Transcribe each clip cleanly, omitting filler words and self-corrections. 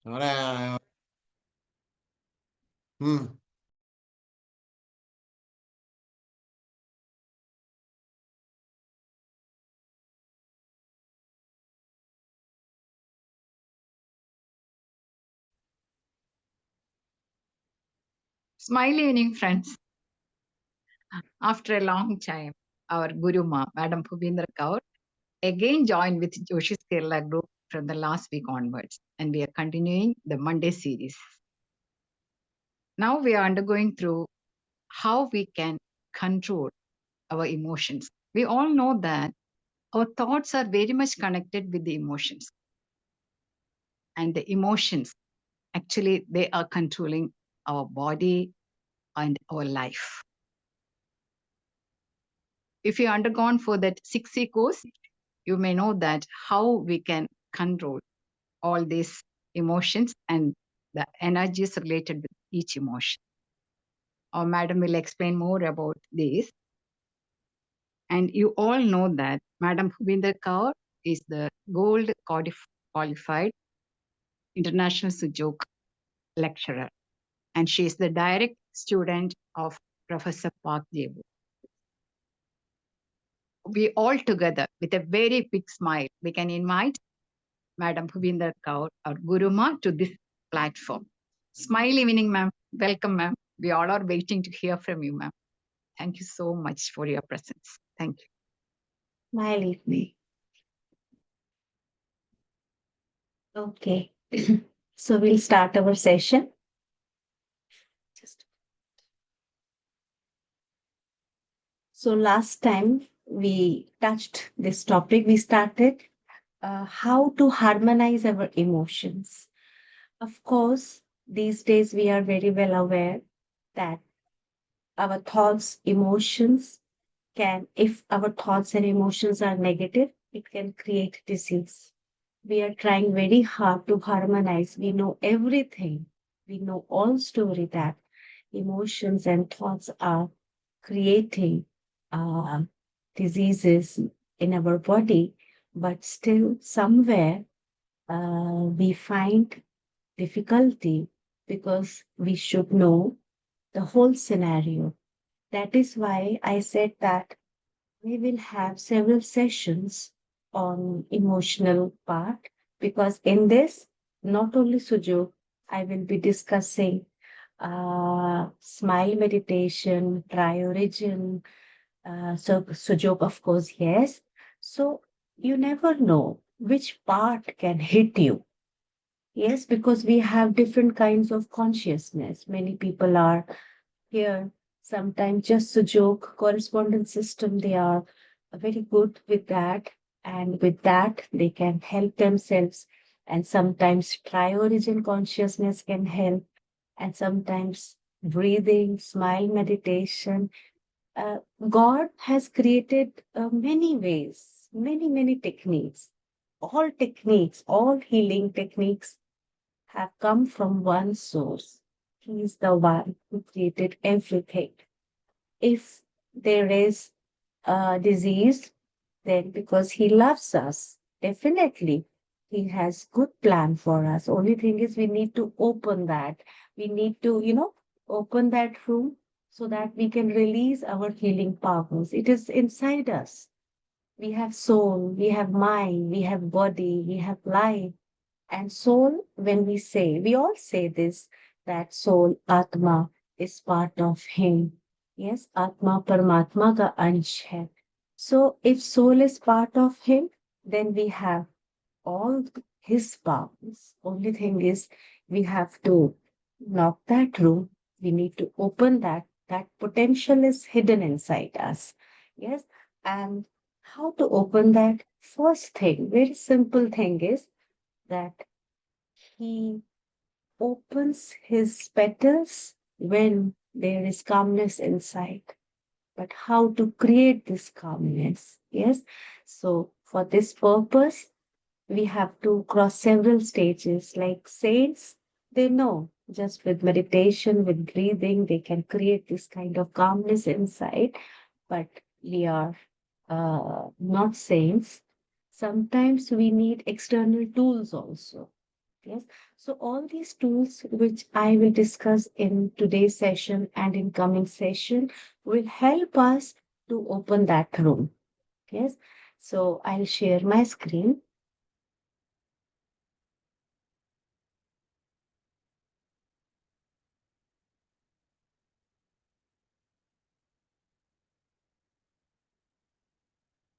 Ahora, mm, Smile evening, friends. After a long time, our Guru Ma, Madam Bhupendra Kaur, again joined with Joshi's Kerala group from the last week onwards, and we are continuing the Monday series. Now we are undergoing through how we can control our emotions. We all know that our thoughts are very much connected with the emotions, and the emotions actually they are controlling our body and our life. If you undergone for that 6C course, you may know that how we can control all these emotions and the energies related with each emotion. Our madam will explain more about this. And you all know that Madam Bhupinder Kaur is the gold qualified international Sujok lecturer. And she is the direct student of Professor Park Jebu. We all together, with a very big smile, we can invite Madam Bhupinder Kaur, our Guru Ma, to this platform. Smile evening, ma'am. Welcome, ma'am. We all are waiting to hear from you, ma'am. Thank you so much for your presence. Thank you. Smile evening. Okay. So we'll start our session. Just so last time we touched this topic, we started how to harmonize our emotions. Of course, these days we are very well aware that our thoughts, emotions can, if our thoughts and emotions are negative, it can create disease. We are trying very hard to harmonize. We know everything. We know all story that emotions and thoughts are creating uh, diseases in our body, but still somewhere we find difficulty because we should know the whole scenario. That is why I said that we will have several sessions on emotional part because in this, not only Sujok, I will be discussing smile meditation, try origin, so Sujok, of course, yes. So you never know which part can hit you. Yes, because we have different kinds of consciousness. Many people are here. Sometimes just Sujok correspondence system, they are very good with that. And with that, they can help themselves. And sometimes try origin consciousness can help. And sometimes breathing, smile meditation. Uh, God has created many ways, many techniques. All techniques, all healing techniques have come from one source. He is the one who created everything. If there is a disease, then because he loves us, definitely he has good plan for us. Only thing is we need to open that. We need to, open that room so that we can release our healing powers. It is inside us. We have soul, we have mind, we have body, we have life. And soul, when we all say this, that soul, Atma, is part of him. Yes, Atma Paramatma ka ansh hai. So if soul is part of him, then we have all his powers. Only thing is we have to knock that room. We need to open that. That potential is hidden inside us. Yes. And how to open that? First thing, very simple thing is that he opens his petals when there is calmness inside. But how to create this calmness? Yes. So, for this purpose, we have to cross several stages. Like saints, they know just with meditation, with breathing, they can create this kind of calmness inside. But we are not saints. Sometimes we need external tools also. Yes. So all these tools, which I will discuss in today's session and in coming session, will help us to open that room. Yes. So I'll share my screen.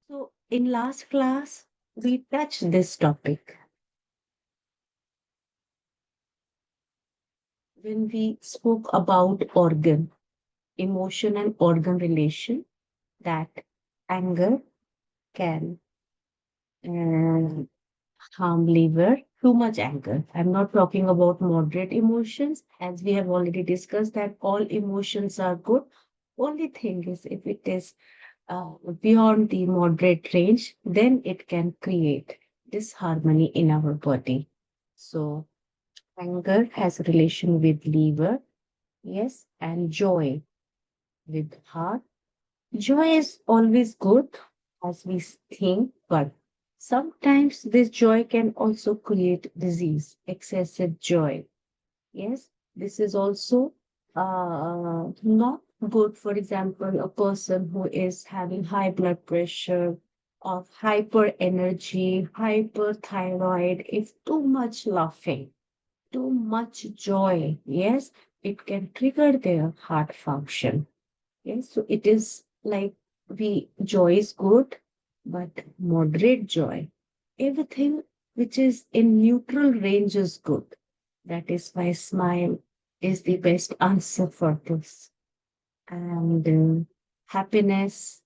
So in last class, we touched this topic when we spoke about organ, emotion and organ relation, that anger can uh, harm liver, too much anger. I'm not talking about moderate emotions, as we have already discussed that all emotions are good. Only thing is, if it is beyond the moderate range, then it can create disharmony in our body. So, anger has relation with liver, yes, and joy with heart. Joy is always good, as we think, but sometimes this joy can also create disease, excessive joy. Yes, this is also not good. For example, a person who is having high blood pressure, of hyper energy, hyperthyroid, if too much laughing, too much joy, yes, it can trigger their heart function. Yes, so it is like joy is good, but moderate joy. Everything which is in neutral range is good. That is why smile is the best answer for this. And happiness,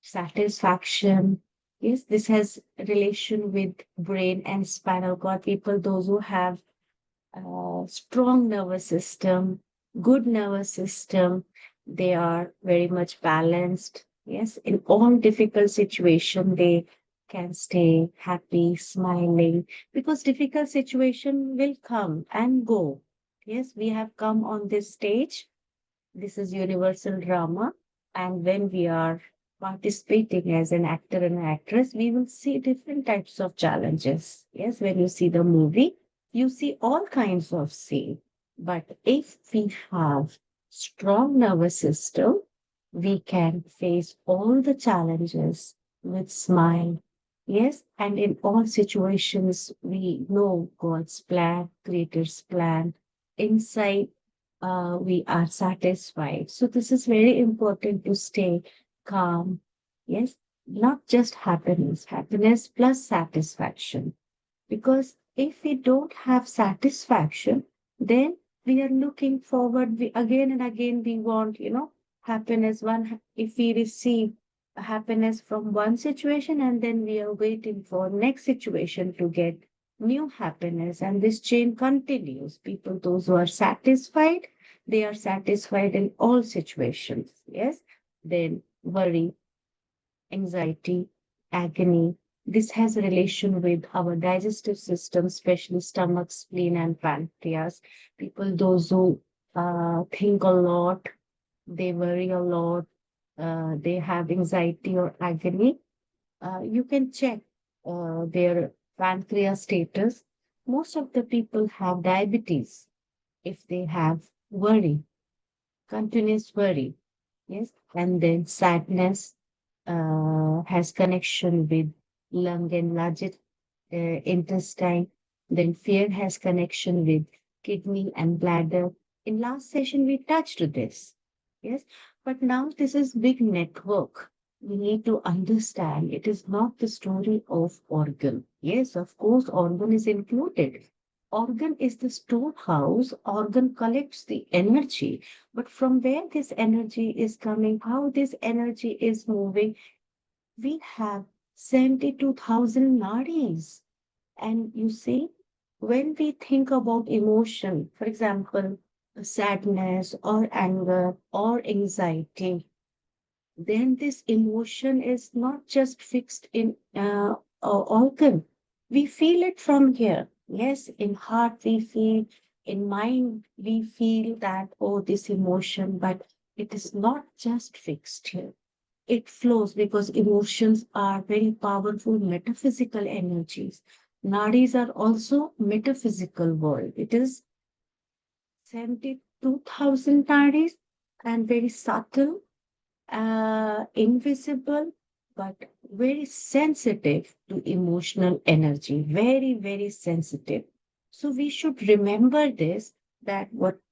satisfaction. Yes, this has relation with brain and spinal cord. People, those who have strong nervous system, good nervous system. They are very much balanced. Yes, in all difficult situation, they can stay happy, smiling, because difficult situation will come and go. Yes, we have come on this stage. This is universal drama. And when we are participating as an actor and actress, we will see different types of challenges. Yes, when you see the movie, you see all kinds of scene. But if we have strong nervous system, we can face all the challenges with smile. Yes, and in all situations, we know God's plan, Creator's plan. Inside we are satisfied. So this is very important to stay calm. Yes, not just happiness, happiness plus satisfaction. Because if we don't have satisfaction, then we are looking forward. We again and again we want, happiness. If we receive happiness from one situation, and then we are waiting for next situation to get new happiness, and this chain continues. People, those who are satisfied, they are satisfied in all situations. Yes, then worry, anxiety, agony. This has a relation with our digestive system, especially stomach, spleen, and pancreas. People, those who think a lot, they worry a lot, they have anxiety or agony, you can check their pancreas status. Most of the people have diabetes if they have worry, continuous worry. Yes, and then sadness has connection with lung and large intestine. Then fear has connection with kidney and bladder. In last session, we touched this. Yes, but now this is big network. We need to understand it is not the story of organ. Yes, of course, organ is included. Organ is the storehouse. Organ collects the energy, but from where this energy is coming, how this energy is moving, we have 72,000 nadis. And you see, when we think about emotion, for example, sadness or anger or anxiety, then this emotion is not just fixed in organ. We feel it from here. Yes, in heart we feel, in mind we feel that, oh, this emotion, but it is not just fixed here. It flows because emotions are very powerful metaphysical energies. Nadis are also metaphysical world. It is 72,000 nadis and very subtle, invisible, but very sensitive to emotional energy. Very, very sensitive. So we should remember this, that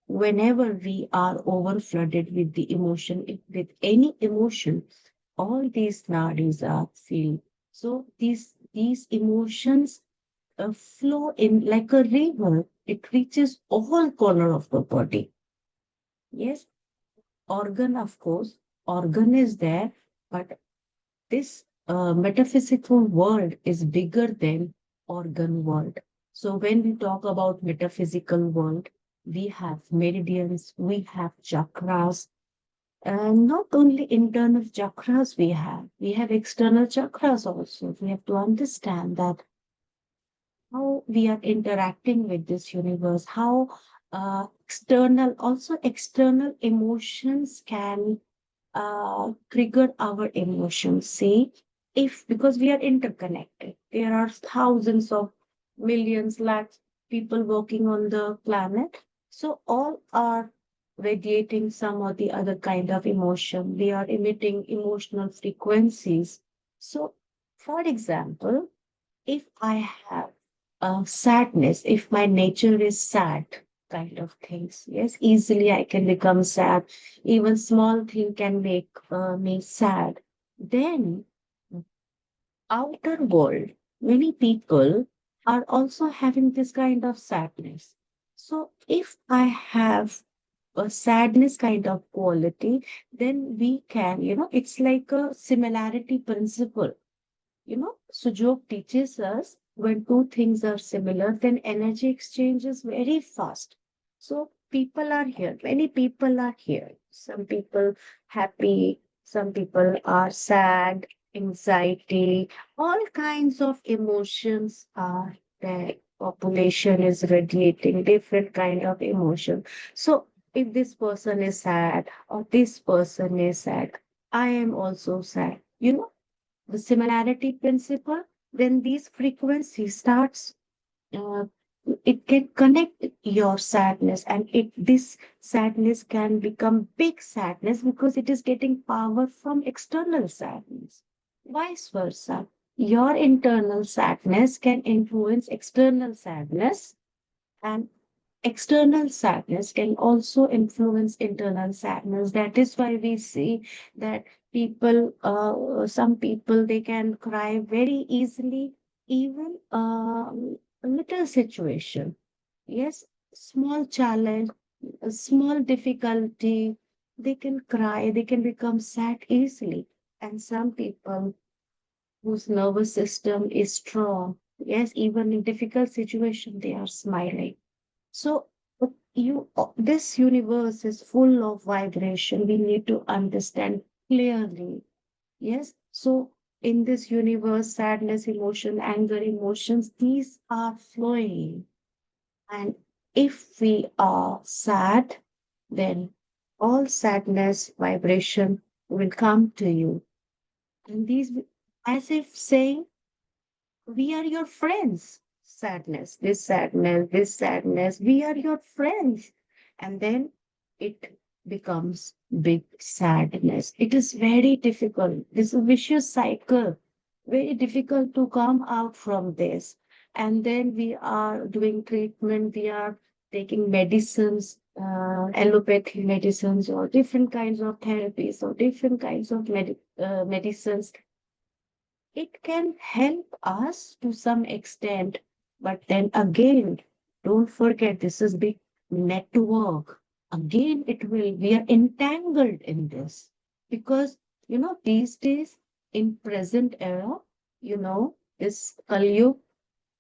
whenever we are over flooded with the emotion, with any emotion, all these nadis are feel. So these emotions flow in like a river. It reaches all corner of the body. Yes, organ, of course, organ is there, but this metaphysical world is bigger than organ world. So when we talk about metaphysical world, we have meridians, we have chakras, and not only internal chakras we have external chakras also. We have to understand that how we are interacting with this universe, how external emotions can trigger our emotions. See, if because we are interconnected, there are thousands of millions, lakhs people working on the planet. So all are radiating some or the other kind of emotion. We are emitting emotional frequencies. So, for example, if I have sadness, if my nature is sad, kind of things, yes, easily I can become sad. Even small thing can make me sad. Then outer world, many people are also having this kind of sadness. So if I have a sadness kind of quality, then we can, it's like a similarity principle. Sujok teaches us when two things are similar, then energy exchange is very fast. So people are here, many people are here. Some people happy, some people are sad, anxiety, all kinds of emotions are there. Population is radiating different kind of emotion. So if this person is sad or this person is sad, I am also sad. The similarity principle, then these frequencies starts, uh, it can connect your sadness, and this sadness can become big sadness because it is getting power from external sadness. Vice versa. Your internal sadness can influence external sadness, and external sadness can also influence internal sadness. That is why we see that some people, they can cry very easily, even a little situation. Yes, small challenge, a small difficulty, they can cry, they can become sad easily. And some people whose nervous system is strong, yes, even in difficult situation, they are smiling. So this universe is full of vibration. We need to understand clearly. Yes. So in this universe, sadness, emotion, anger, emotions, these are flowing. And if we are sad, then all sadness vibration will come to you. And these, as if saying, we are your friends. This sadness, we are your friends. And then it becomes big sadness. It is very difficult. This is a vicious cycle, very difficult to come out from this. And then we are doing treatment, we are taking medicines, allopathy medicines, or different kinds of therapies, or different kinds of medicines. It can help us to some extent, but then again, don't forget, this is big network. Again, we are entangled in this because, these days in present era, this Kali,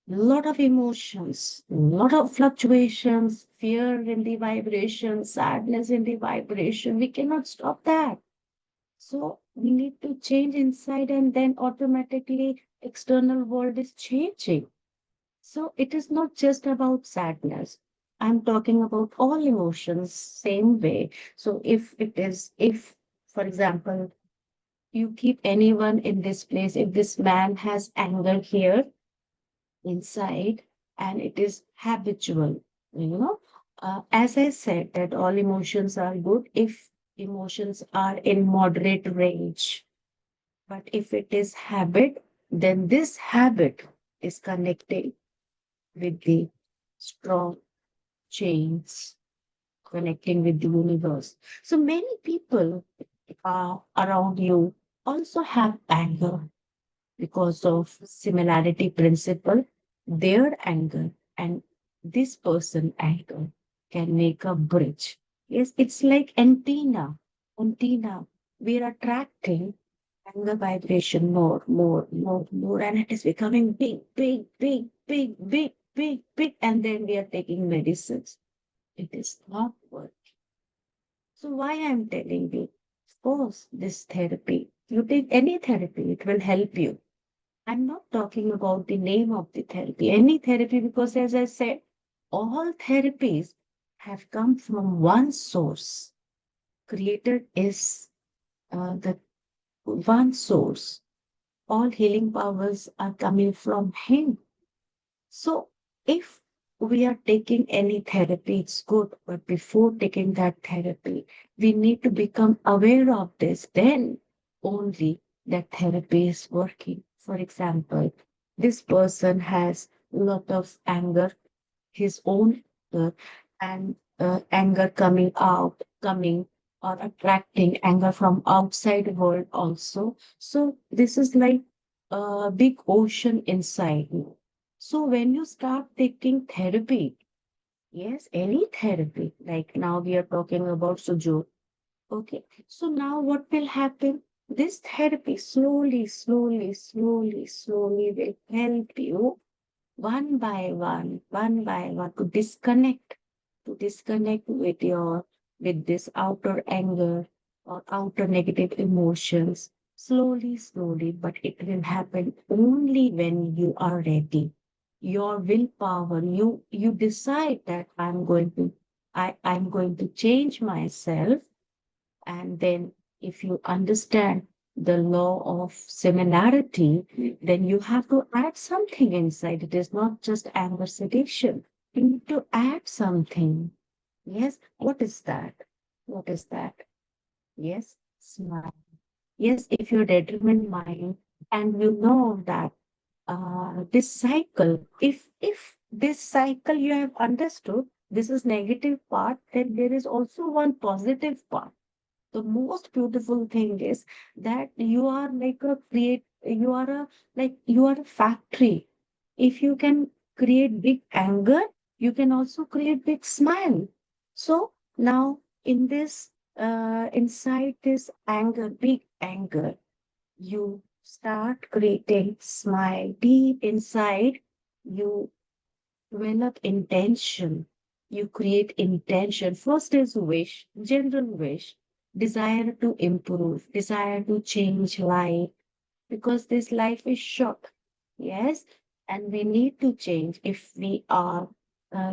lot of emotions, lot of fluctuations, fear in the vibration, sadness in the vibration. We cannot stop that. So we need to change inside, and then automatically external world is changing. So it is not just about sadness. I'm talking about all emotions same way. So if, for example, you keep anyone in this place, if this man has anger here, inside, and it is habitual. You know, as I said, that all emotions are good if emotions are in moderate range. But if it is habit, then this habit is connecting with the strong chains, connecting with the universe. So many people around you also have anger because of similarity principle. Their anger and this person anger can make a bridge. Yes, it's like antenna. We're attracting anger vibration more, and it is becoming big, and then we are taking medicines. It is not working. So why I'm telling you, of course, this therapy, you take any therapy, it will help you. I'm not talking about the name of the therapy, any therapy, because as I said, all therapies have come from one source. Creator is the one source. All healing powers are coming from Him. So if we are taking any therapy, it's good, but before taking that therapy, we need to become aware of this. Then only that therapy is working. For example, this person has a lot of anger, his own anger, and anger coming or attracting anger from outside world also. So this is like a big ocean inside you. So when you start taking therapy, yes, any therapy, like now we are talking about Sujok. Okay, so now what will happen? This therapy slowly will help you one by one, to disconnect with this outer anger or outer negative emotions. Slowly, but it will happen only when you are ready. Your willpower, you decide that I'm going to change myself, and then, if you understand the law of similarity, then you have to add something inside. It is not just anger sedation. You need to add something. Yes. What is that? What is that? Yes. Smile. Yes. If you're determined mind and you know that this cycle, if this cycle you have understood, this is negative part, then there is also one positive part. The most beautiful thing is that you are like a create you are a like you are a factory. If you can create big anger, you can also create big smile. So now in this inside this anger, big anger, you start creating smile deep inside. You develop intention. You create intention. First is wish, general wish, desire to improve, desire to change life, because this life is short. Yes, and we need to change if we are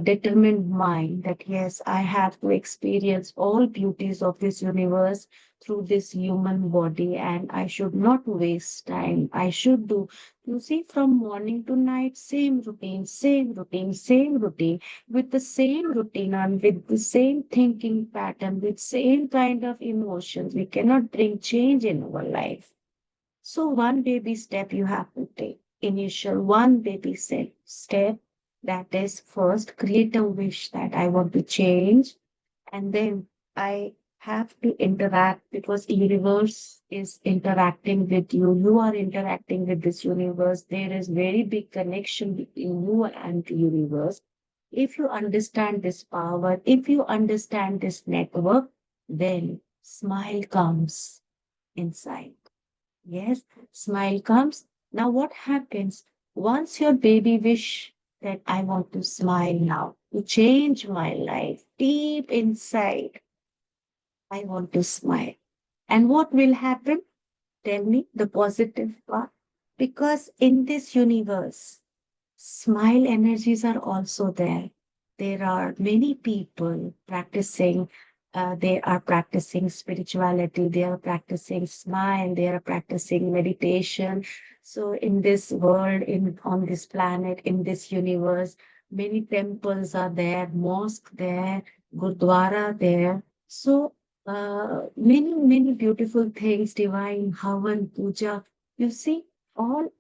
determined mind that yes, I have to experience all beauties of this universe through this human body, and I should not waste time. I should do, you see, from morning to night, same routine, with the same routine and with the same thinking pattern, with same kind of emotions. We cannot bring change in our life. So one baby step you have to take. Initial one baby step, that is first create a wish that I want to change, and then I have to interact because universe is interacting with you. You are interacting with this universe. There is very big connection between you and the universe. If you understand this power, if you understand this network, then smile comes inside. Yes, smile comes. Now, what happens once your baby wish that I want to smile now, to change my life deep inside, I want to smile. And what will happen? Tell me the positive part. Because in this universe, smile energies are also there. There are many people practicing. They are practicing spirituality, they are practicing smile, they are practicing meditation. So in this world, in on this planet, in this universe, many temples are there, mosque there, gurdwara there. So many beautiful things, divine havan, puja. You see, all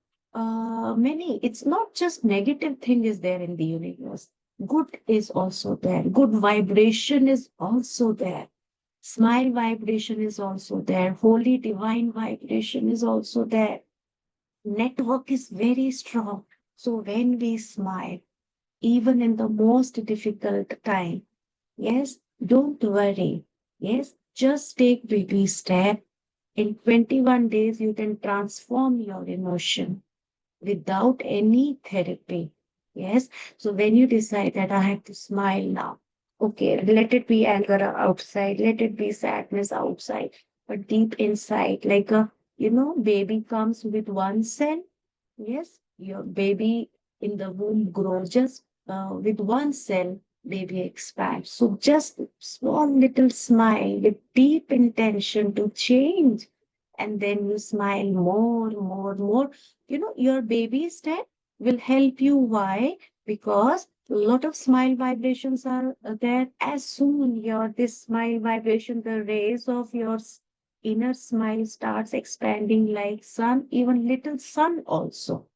many. It's not just negative thing is there in the universe. Good is also there. Good vibration is also there. Smile vibration is also there. Holy divine vibration is also there. Network is very strong. So when we smile, even in the most difficult time, yes, don't worry. Yes, just take baby step. In 21 days, you can transform your emotion without any therapy. Yes. So when you decide that I have to smile now, okay, let it be anger outside, let it be sadness outside, but deep inside, like a, baby comes with one cell. Yes, your baby in the womb grows just with one cell, baby expands. So just small little smile with deep intention to change. And then you smile more, more, more. Your baby step will help you. Why? Because a lot of smile vibrations are there. As soon your this smile vibration, the rays of your inner smile starts expanding like sun, even little sun also.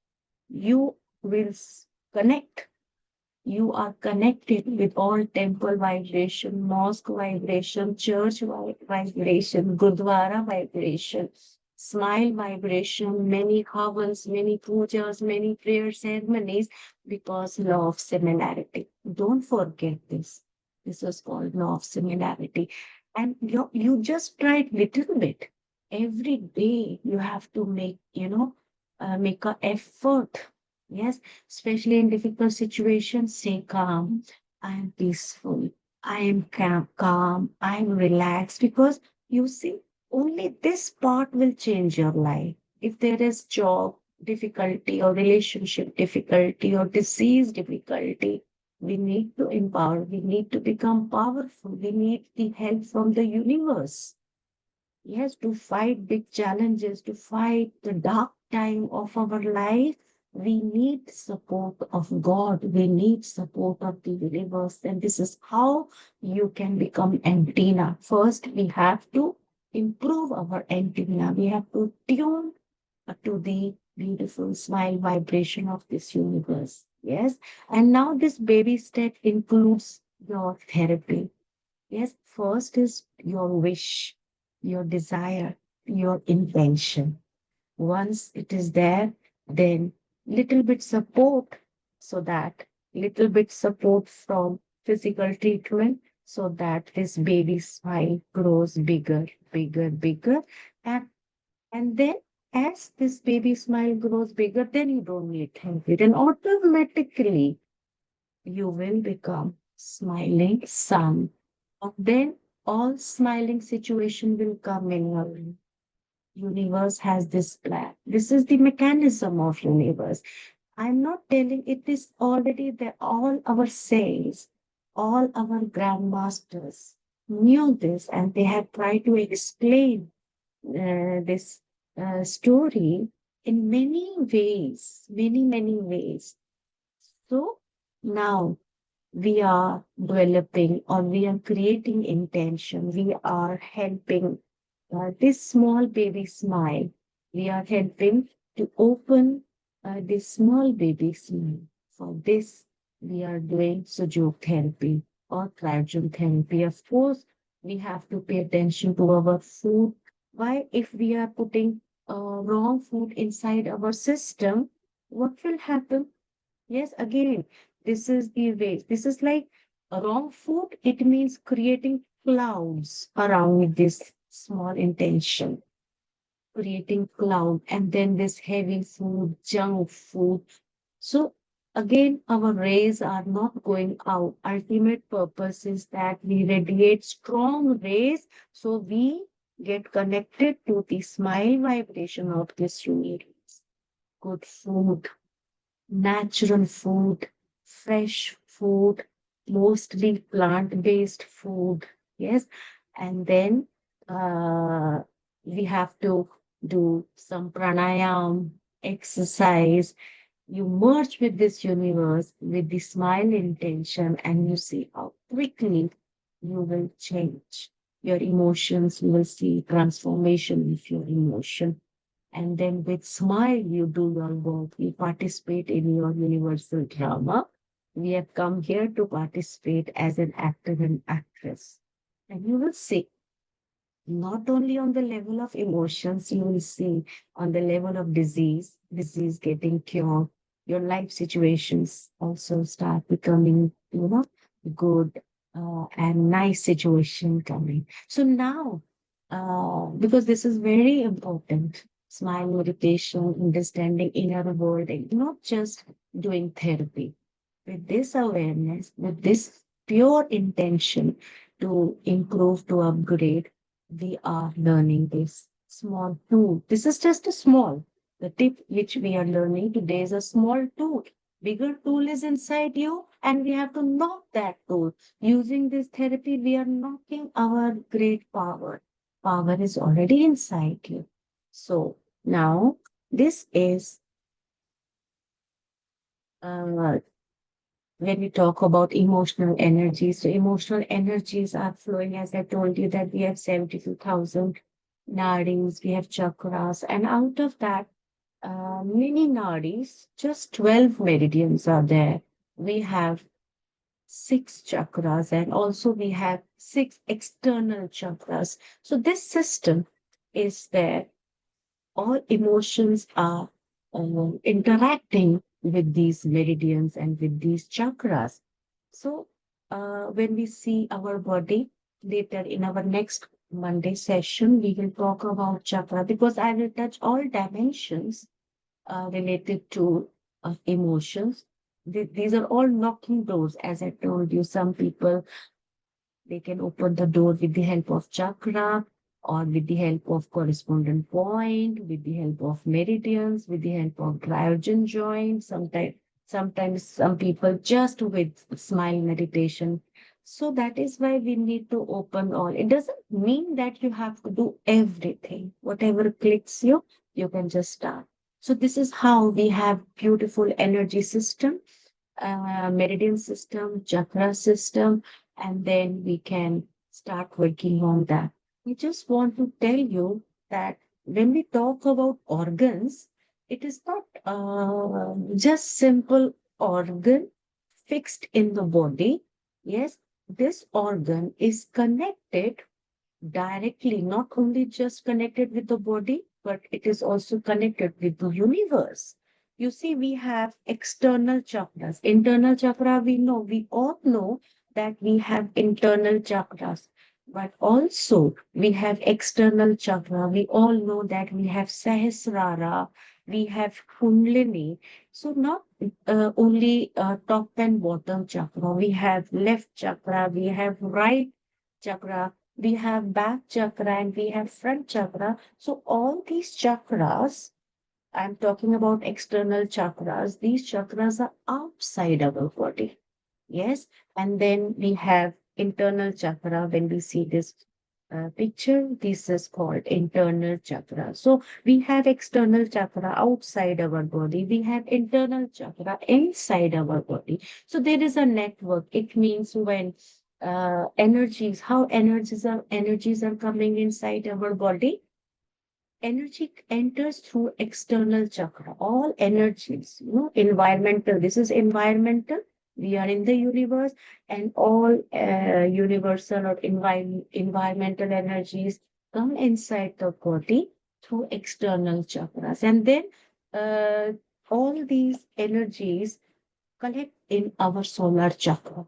You will connect. You are connected with all temple vibration, mosque vibration, church vibration, gurdwara vibration, smile vibration, many havans, many pujas, many prayer ceremonies, because law of similarity. Don't forget this. This is called law of similarity. And you just try it little bit. Every day you have to make a effort. Yes, especially in difficult situations, say calm. I am peaceful. I am calm. I am relaxed, because you see, only this part will change your life. If there is job difficulty or relationship difficulty or disease difficulty, we need to empower. We need to become powerful. We need the help from the universe. Yes, to fight big challenges, to fight the dark time of our life, we need support of God. We need support of the universe. And this is how you can become antenna. First, we have to improve our antenna. We have to tune to the beautiful smile vibration of this universe. Yes. And now this baby step includes your therapy. Yes, first is your wish, your desire, your intention. Once it is there, then little bit support, so that little bit support from physical treatment, so that this baby smile grows bigger, bigger, bigger. And, and then as this baby smile grows bigger, then you don't need therapy. Then automatically you will become smiling sun. Then all smiling situation will come in your life. Universe has this plan. This is the mechanism of universe. I'm not telling, it is already there. All our saints, all our grandmasters knew this, and they have tried to explain this story in many ways, many, many ways. So now we are developing, or we are creating intention. We are helping this small baby smile. We are helping to open this small baby smile. For this, we are doing Sujok therapy or Trajan therapy. Of course, we have to pay attention to our food. Why? If we are putting wrong food inside our system, what will happen? Yes, again, this is the way. This is like a wrong food. It means creating clouds around this small intention, creating cloud, and then this heavy food, junk food. So again, our rays are not going out. Ultimate purpose is that we radiate strong rays, so we get connected to the smile vibration of this universe. Good food, natural food, fresh food, mostly plant-based food. Yes. And then uh, we have to do some pranayam exercise. You merge with this universe with the smile intention, and you see how quickly you will change your emotions. You will see transformation of your emotion. And then with smile, you do your work. You participate in your universal drama. We have come here to participate as an actor and actress. And you will see not only on the level of emotions, you will see on the level of disease getting cured. Your life situations also start becoming, good and nice situation coming. So now, because this is very important, smile meditation, understanding inner world, and not just doing therapy. With this awareness, with this pure intention to improve, to upgrade, we are learning this small tool. This is just a small, the tip which we are learning today is a small tool. Bigger tool is inside you, and we have to knock that tool. Using this therapy, we are knocking our great power. Power is already inside you. So now this is uh, when we talk about emotional energies. So emotional energies are flowing, as I told you, that we have 72,000 nadis, we have chakras, and out of that, many nadis, just 12 meridians are there. We have six chakras, and also we have six external chakras. So this system is there. All emotions are interacting with these meridians and with these chakras. So, when we see our body later in our next Monday session, we will talk about chakra because I will touch all dimensions related to emotions. These are all knocking doors. As I told you, some people they can open the door with the help of chakra or with the help of correspondent point, with the help of meridians, with the help of triogen joint. Sometimes some people just with smile meditation. So that is why we need to open all. It doesn't mean that you have to do everything. Whatever clicks you, you can just start. So this is how we have beautiful energy system, meridian system, chakra system, and then we can start working on that. I just want to tell you that when we talk about organs, it is not just simple organ fixed in the body. Yes, this organ is connected directly, not only just connected with the body, but it is also connected with the universe. You see, we have external chakras. Internal chakra, we all know that we have internal chakras, but also we have external chakra. We all know that we have Sahasrara, we have Kundalini. So not only top and bottom chakra, we have left chakra, we have right chakra, we have back chakra, and we have front chakra. So all these chakras, I'm talking about external chakras, these chakras are outside our body. Yes. And then we have internal chakra. When we see this picture, this is called internal chakra. So we have external chakra outside our body. We have internal chakra inside our body. So there is a network. It means when how energies are coming inside our body, energy enters through external chakra. All energies, environmental. This is environmental. We are in the universe, and all universal or environmental energies come inside the body through external chakras. And then uh, all these energies collect in our solar chakra.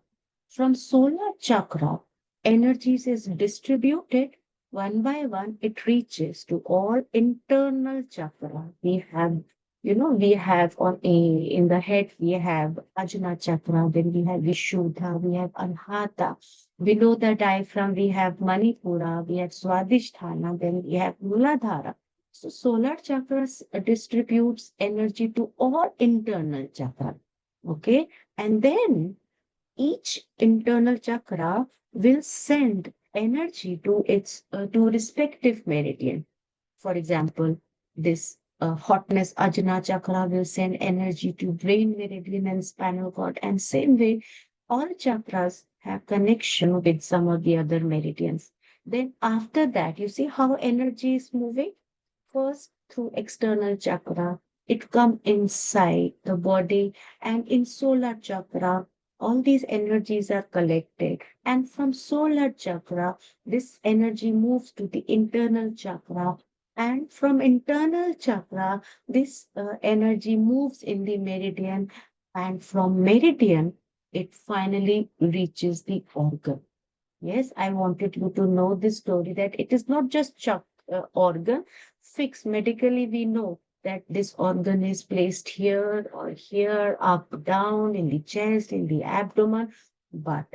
From solar chakra, energies is distributed one by one. It reaches to all internal chakra. We have in the head, we have Ajna chakra, then we have Vishuddha, we have Anhata. Below the diaphragm, we have Manipura, we have Swadhisthana, then we have Muladhara. So solar chakras distributes energy to all internal chakra. Okay. And then each internal chakra will send energy to its to respective meridian. For example, this hotness ajna chakra will send energy to brain meridian and spinal cord. And same way, all chakras have connection with some of the other meridians. Then after that, you see how energy is moving? First through external chakra, it come inside the body, and in solar chakra, all these energies are collected. And from solar chakra, this energy moves to the internal chakra, and from internal chakra, this energy moves in the meridian, and from meridian, it finally reaches the organ. Yes, I wanted you to know this story that it is not just organ fixed. Medically, we know that this organ is placed here or here, up, down, in the chest, in the abdomen. But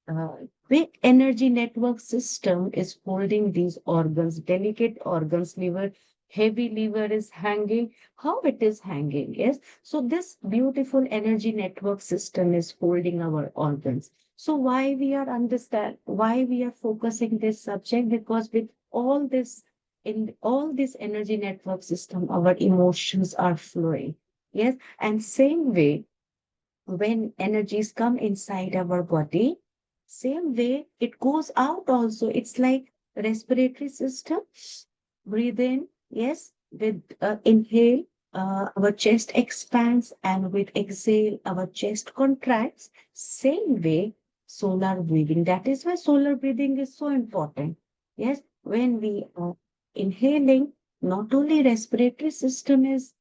uh, big energy network system is holding these organs, delicate organs, liver, heavy liver is hanging. How it is hanging? Yes. So this beautiful energy network system is holding our organs. So why we are focusing this subject? Because with all this, in all this energy network system, our emotions are flowing. Yes. And same way, when energies come inside our body, same way it goes out also. It's like respiratory system. Breathe in, yes, with inhale, our chest expands, and with exhale, our chest contracts. Same way, solar breathing. That is why solar breathing is so important. Yes, when we are inhaling, not only respiratory system is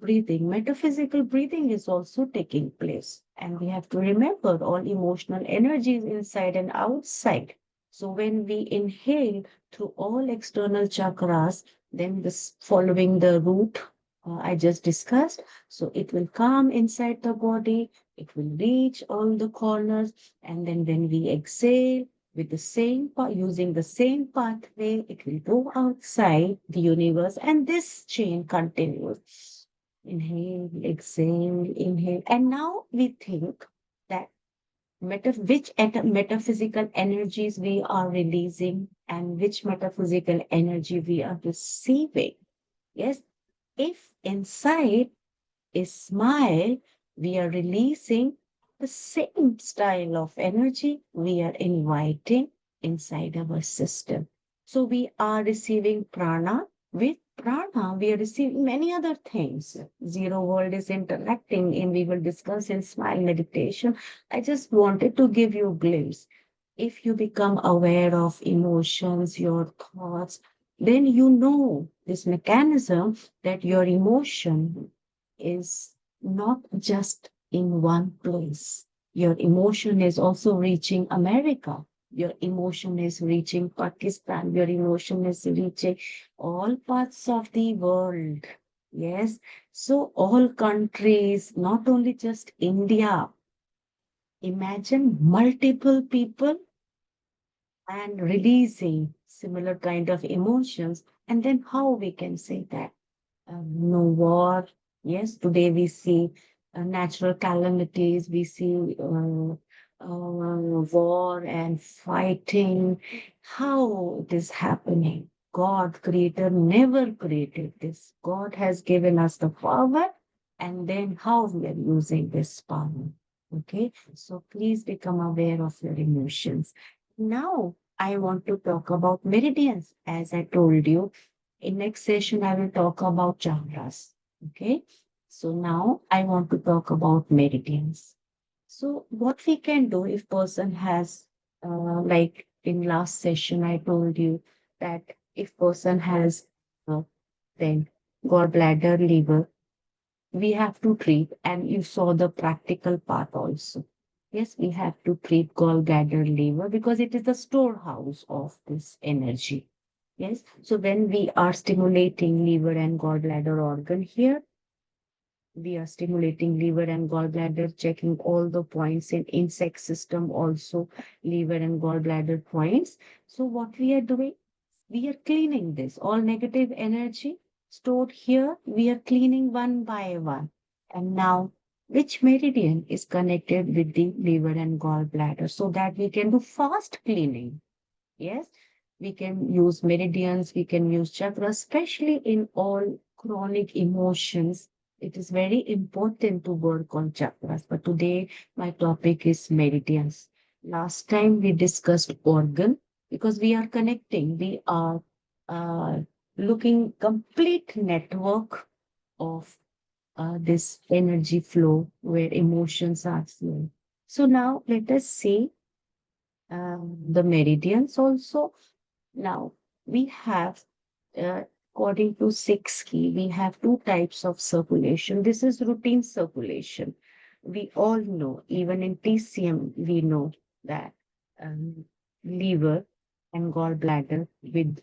breathing, metaphysical breathing is also taking place. And we have to remember all emotional energies inside and outside. So when we inhale through all external chakras, then this following the route I just discussed, so it will come inside the body, it will reach all the corners, and then when we exhale, with the using the same pathway, it will go outside the universe, and this chain continues. Inhale, exhale, inhale. And now we think that metaphysical energies we are releasing and which metaphysical energy we are receiving. Yes, if inside is smile, we are releasing the same style of energy we are inviting inside our system. So we are receiving prana. With prana, we are receiving many other things. Zero world is interacting, and we will discuss in smile meditation. I just wanted to give you a glimpse. If you become aware of emotions, your thoughts, then you know this mechanism that your emotion is not just in one place. Your emotion is also reaching America. Your emotion is reaching Pakistan. Your emotion is reaching all parts of the world. Yes. So all countries, not only just India. Imagine multiple people and releasing similar kind of emotions. And then how we can say that? No war. Yes, today we see natural calamities, we see war and fighting. How it is happening? God, Creator, never created this. God has given us the power, and then how we are using this power. Okay, so please become aware of your emotions. Now, I want to talk about meridians. As I told you, in next session, I will talk about chakras. Okay. So now I want to talk about meridians. So what we can do if person has, like in last session, I told you that if person has uh, then gallbladder, liver, we have to treat, and you saw the practical part also. Yes, we have to treat gallbladder, liver because it is the storehouse of this energy. Yes, so when we are stimulating liver and gallbladder organ here, we are stimulating liver and gallbladder, checking all the points in insect system also, liver and gallbladder points. So what we are doing, we are cleaning this. All negative energy stored here, we are cleaning one by one. And now which meridian is connected with the liver and gallbladder so that we can do fast cleaning. Yes, we can use meridians, we can use chakras, especially in all chronic emotions. It is very important to work on chakras. But today, my topic is meridians. Last time we discussed organ because we are connecting, we are uh, looking complete network of this energy flow where emotions are flowing. So now let us see the meridians also. Now, we have, uh, according to 6 key, we have two types of circulation. This is routine circulation. We all know, even in TCM, we know that um, liver and gallbladder with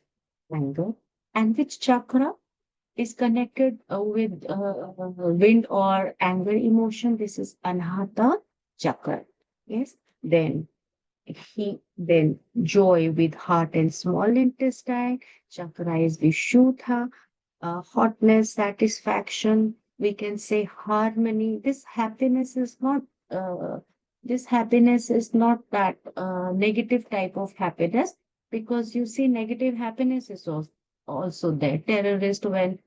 anger. And which chakra is connected with wind or anger emotion? This is Anahata chakra. Yes. Then joy with heart and small intestine, chakra is Vishuddha, hotness, satisfaction, we can say harmony. Uh, this happiness is not that negative type of happiness because you see negative happiness is also there. Terrorist when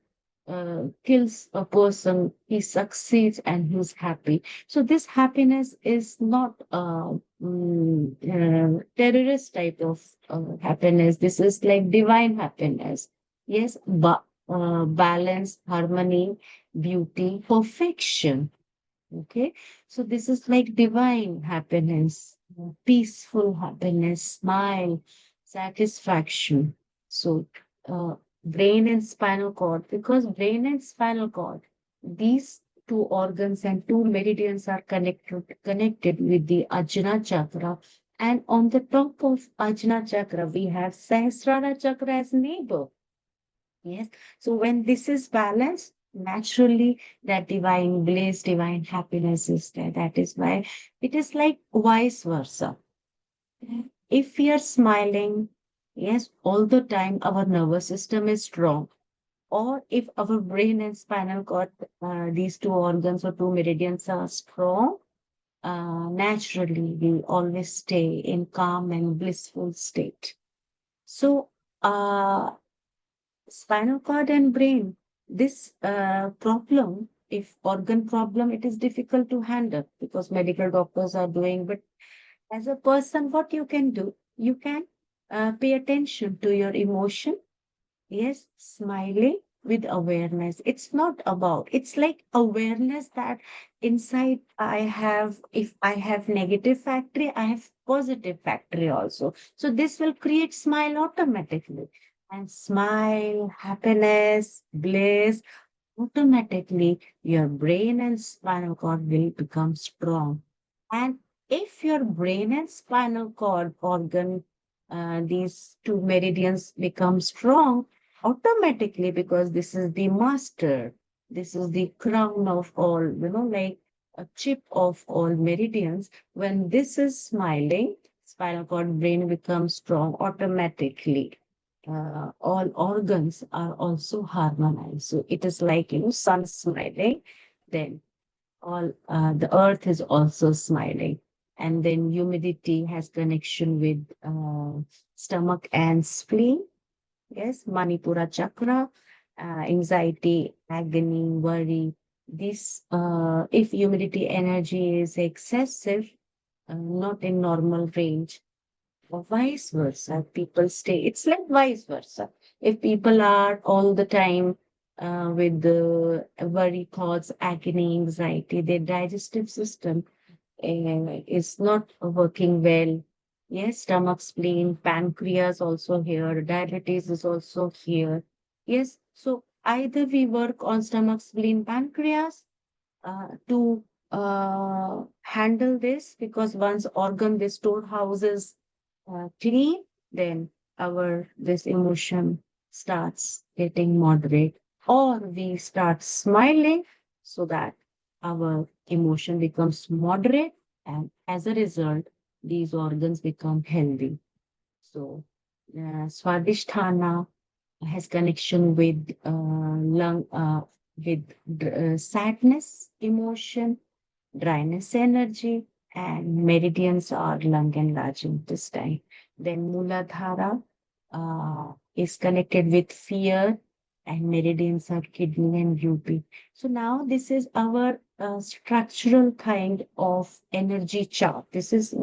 kills a person, he succeeds and he's happy. So this happiness is not terrorist type of happiness. This is like divine happiness. Yes, but balance, harmony, beauty, perfection. Okay, so this is like divine happiness, peaceful happiness, smile, satisfaction. So, brain and spinal cord, because brain and spinal cord, these two organs and two meridians are connected with the Ajna chakra. And on the top of Ajna chakra, we have Sahasrara chakra as neighbor. Yes. So when this is balanced, naturally that divine bliss, divine happiness is there. That is why it is like vice versa. If we are smiling, yes, all the time, our nervous system is strong. Or if our brain and spinal cord, these two organs or two meridians are strong, naturally we always stay in calm and blissful state. So, spinal cord and brain, this problem, if organ problem, it is difficult to handle because medical doctors are doing. But as a person, what you can do, you can pay attention to your emotion. Yes, smiling with awareness. It's not about, it's like awareness that inside I have, if I have negative factory, I have positive factory also. So this will create smile automatically. And smile, happiness, bliss, automatically your brain and spinal cord will become strong. And if your brain and spinal cord organ, these two meridians become strong, automatically, because this is the master, this is the crown of all, like a chip of all meridians. When this is smiling, spinal cord brain becomes strong automatically. All organs are also harmonized. So it is like, sun smiling, then all the earth is also smiling. And then humidity has connection with stomach and spleen. Yes, Manipura chakra, anxiety, agony, worry. This, if humidity energy is excessive, not in normal range, or vice versa. People stay. It's like vice versa. If people are all the time with the worry thoughts, agony, anxiety, their digestive system is not working well. Yes, stomach, spleen, pancreas also here, diabetes is also here. Yes, so either we work on stomach, spleen, pancreas to handle this, because once organ the storehouse is clean, then our this emotion starts getting moderate, or we start smiling so that our emotion becomes moderate, and as a result these organs become healthy. So swadhisthana has connection with lung, with sadness emotion, dryness energy, and meridians are lung and large intestine. Then Muladhara is connected with fear, and meridians are kidney and UP. So now this is our structural kind of energy chart. This is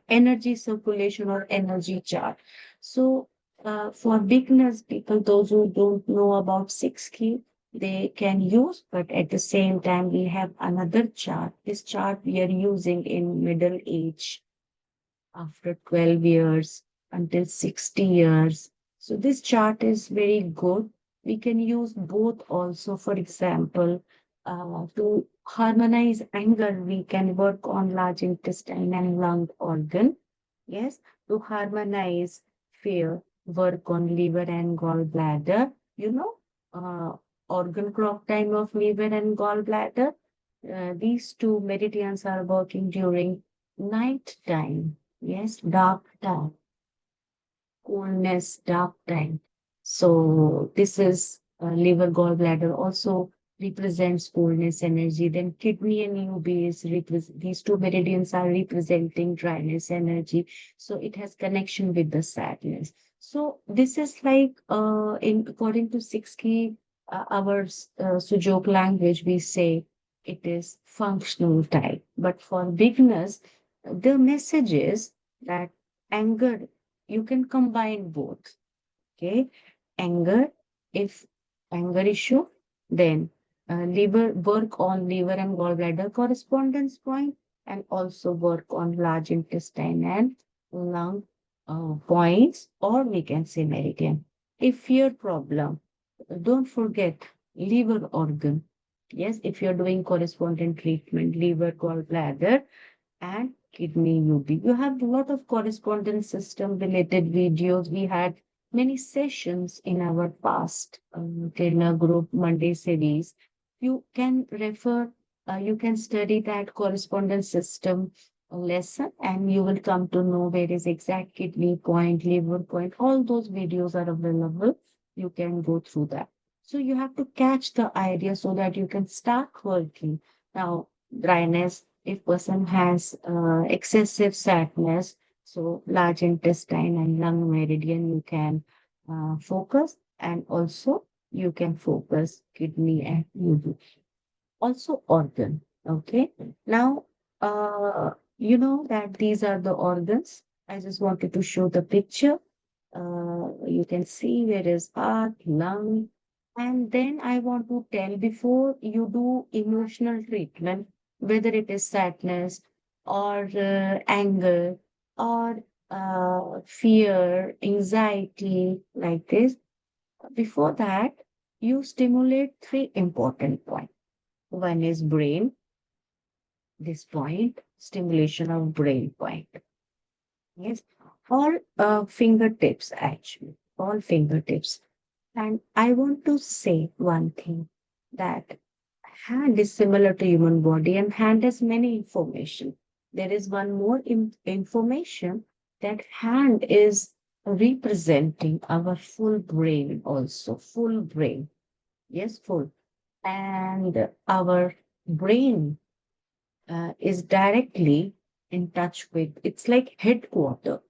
energy circulation or energy chart. So for beginners, people, those who don't know about 6 key, they can use, but at the same time, we have another chart. This chart we are using in middle age after 12 years until 60 years. So this chart is very good. We can use both also. For example, to harmonize anger, we can work on large intestine and lung organ. Yes, to harmonize fear, work on liver and gallbladder. Uh, organ clock time of liver and gallbladder. These two meridians are working during night time. Yes, dark time, coolness, dark time. So this is liver gallbladder also represents coolness energy. Then kidney and UB is these two meridians are representing dryness energy. So it has connection with the sadness. So this is like in according to 6 key, our Sujok language, we say it is functional type. But for beginners, the message is that anger, you can combine both. Okay, anger, if anger issue, then liver, work on liver and gallbladder correspondence point, and also work on large intestine and lung points, or we can say meridian. If fear problem, don't forget liver organ. Yes, if you're doing correspondent treatment, liver, gallbladder, and kidney UB. You have a lot of correspondence system related videos. We had many sessions in our past trainer group Monday series. You can refer, you can study that correspondence system lesson, and you will come to know where is exact kidney point, liver point. All those videos are available. You can go through that. So you have to catch the idea so that you can start working. Now, dryness, if person has excessive sadness, so large intestine and lung meridian, you can focus, and also you can focus kidney and liver. Also organ. Okay. Now, you know that these are the organs. I just wanted to show the picture. You can see there is heart, lung, and then I want to tell before you do emotional treatment, whether it is sadness or anger or fear, anxiety, like this. Before that, you stimulate three important points. One is brain, this point, stimulation of brain point. Yes, all fingertips actually, all fingertips. And I want to say one thing, that hand is similar to human body and hand has many information. There is one more information, that hand is representing our full brain also, full brain. Yes, full. And our brain is directly in touch with, it's like headquarter,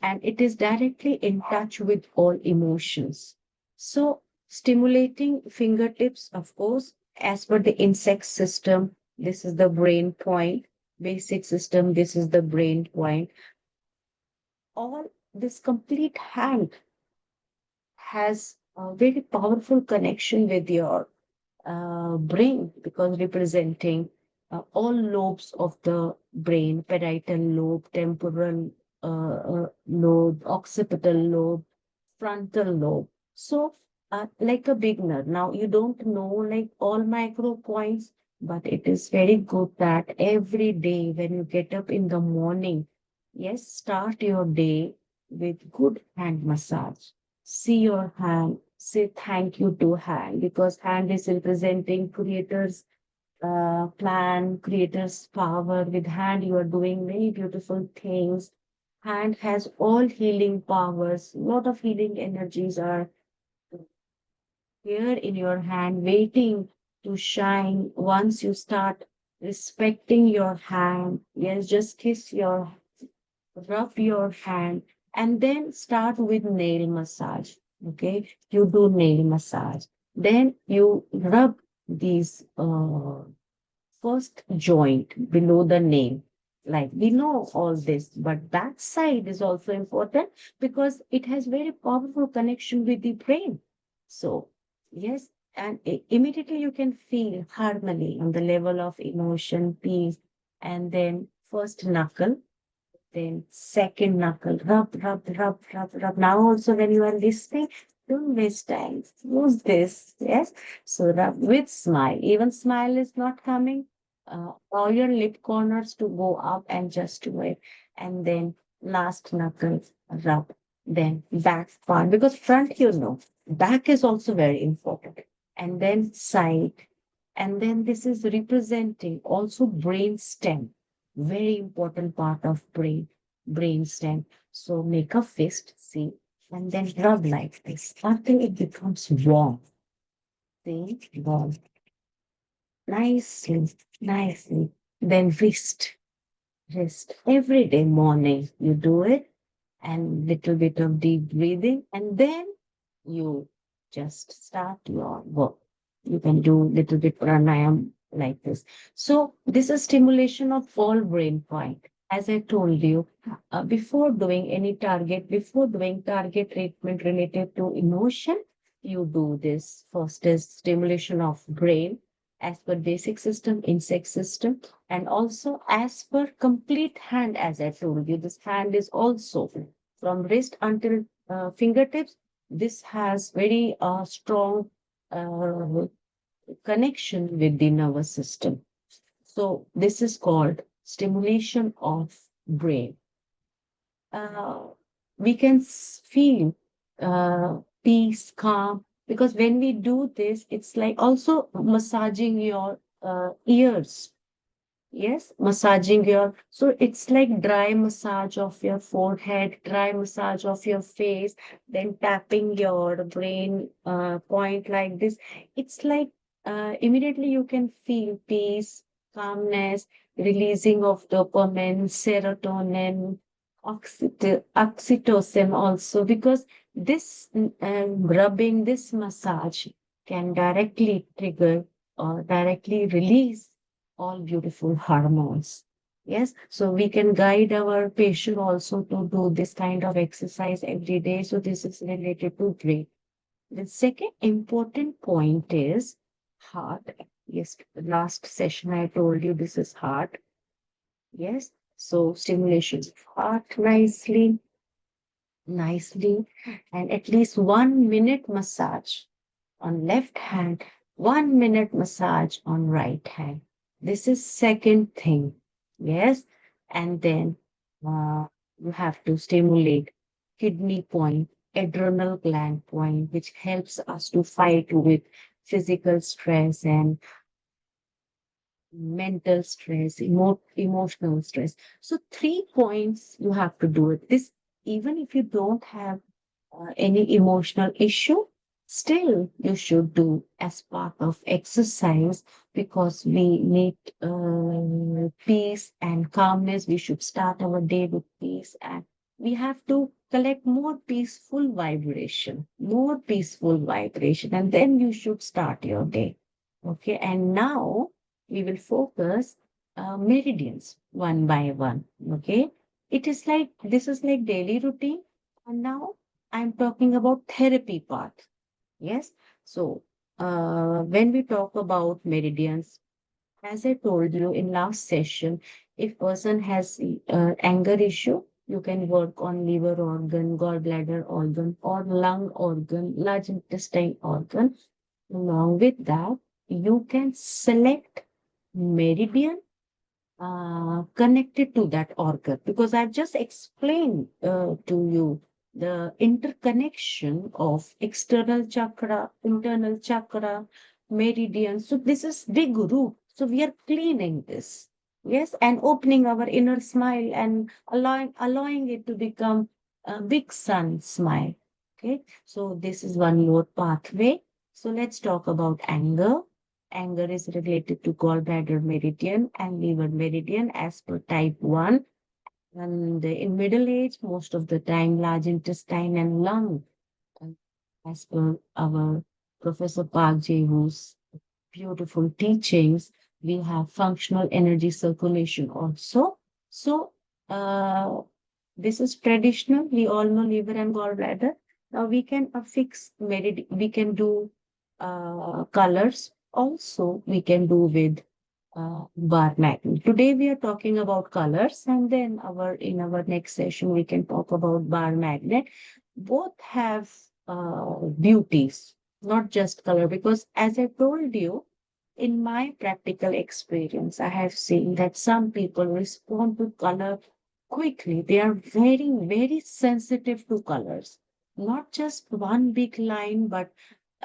and it is directly in touch with all emotions. So, stimulating fingertips, of course, as per the insect system, this is the brain point. Basic system, this is the brain point. All this complete hand has a very powerful connection with your brain, because representing all lobes of the brain, parietal lobe, temporal lobe, occipital lobe, frontal lobe. So, like a beginner, now you don't know like all micro points, but it is very good that every day when you get up in the morning, yes, start your day with good hand massage. See your hand, say thank you to hand, because hand is representing creator's plan, creator's power. With hand, you are doing many beautiful things. Hand has all healing powers. A lot of healing energies are here in your hand, waiting to shine once you start. respecting your hand. Yes, just rub your hand, and then start with nail massage. Okay, you do nail massage. Then you rub these first joint below the nail. Like we know all this, but back side is also important because it has very powerful connection with the brain. So yes, and immediately you can feel harmony on the level of emotion, peace, and then first knuckle, then second knuckle, rub, rub, rub, rub, rub. Now also when you are listening, don't waste time. Use this, yes? So rub with smile. Even smile is not coming. All your lip corners to go up and just do it. And then last knuckle, rub. Then back part, because front, back is also very important. And then side. And then this is representing also brain stem, very important part of brain stem. So make a fist, see, and then rub like this until it becomes warm. See, warm, nicely, nicely. Then wrist. Every day morning you do it, and little bit of deep breathing, and then you just start your work. You can do little bit pranayam like this. So this is stimulation of all brain point. As I told you, before doing target treatment related to emotion, you do this. First is stimulation of brain as per basic system, insect system, and also as per complete hand, as I told you, this hand is also from wrist until fingertips. This has very strong uh, connection with the nervous system. So this is called stimulation of brain. Uh, we can feel peace, calm, because when we do this, it's like also massaging your ears. Yes, massaging your, so it's like dry massage of your forehead, dry massage of your face, then tapping your brain point like this. It's like immediately you can feel peace, calmness, releasing of dopamine, serotonin, oxytocin also, because this rubbing, this massage can directly trigger or directly release all beautiful hormones. Yes, so we can guide our patient also to do this kind of exercise every day. So this is related to brain. The second important point is heart. Yes, last session I told you this is heart. Yes, so stimulation of heart nicely, and at least 1 minute massage on left hand, 1 minute massage on right hand. This is second thing. Yes. And then you have to stimulate kidney point, adrenal gland point, which helps us to fight with physical stress and mental stress, emotional stress. So 3 points you have to do it. This, even if you don't have any emotional issue, still you should do as part of exercise, because we need peace and calmness. We should start our day with peace, and we have to collect more peaceful vibration, and then you should start your day. Okay, and now we will focus meridians one by one. Okay, this is like daily routine, and now I'm talking about therapy part. Yes. So, when we talk about meridians, as I told you in last session, if person has anger issue, you can work on liver organ, gallbladder organ, or lung organ, large intestine organ. Along with that, you can select meridian connected to that organ, because I've just explained to you the interconnection of external chakra, internal chakra, meridian. So this is big root. So we are cleaning this. Yes, and opening our inner smile and allowing it to become a big sun smile. Okay, so this is one more pathway. So let's talk about anger. Anger is related to gallbladder meridian and liver meridian as per type 1. And in middle age, most of the time, large intestine and lung. And as per our Professor Park Jae-woo's beautiful teachings, we have functional energy circulation also. So, uh, this is traditional. We all know liver and gallbladder. Now we can affix we can do colors. Also, we can do with bar magnet. Today we are talking about colors, and then our in our next session we can talk about bar magnet. Both have beauties, not just color, because as I told you, in my practical experience, I have seen that some people respond to color quickly. They are very, very sensitive to colors. Not just one big line, but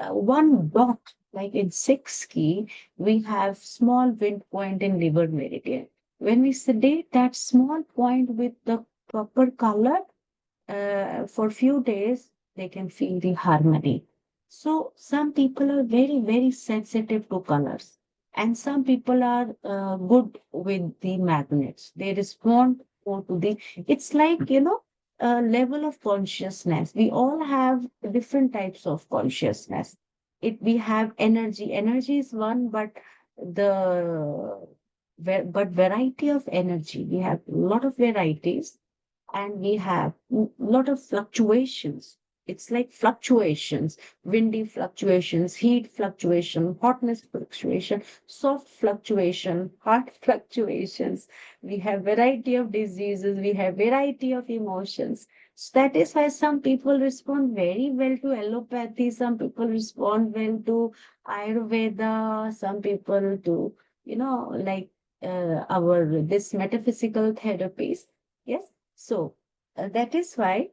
one dot. Like in six key, we have small wind point in liver meridian. When we sedate that small point with the proper color, for few days, they can feel the harmony. So some people are very, very sensitive to colors, and some people are good with the magnets. They respond more to the. It's like a level of consciousness. We all have different types of consciousness. We have energy. Energy is one, but the but variety of energy. We have a lot of varieties and we have a lot of fluctuations. It's like fluctuations, windy fluctuations, heat fluctuation, hotness fluctuation, soft fluctuation, hard fluctuations. We have variety of diseases, we have variety of emotions. So that is why some people respond very well to allopathy, some people respond well to Ayurveda, some people to, like our this metaphysical therapies. Yes. So that is why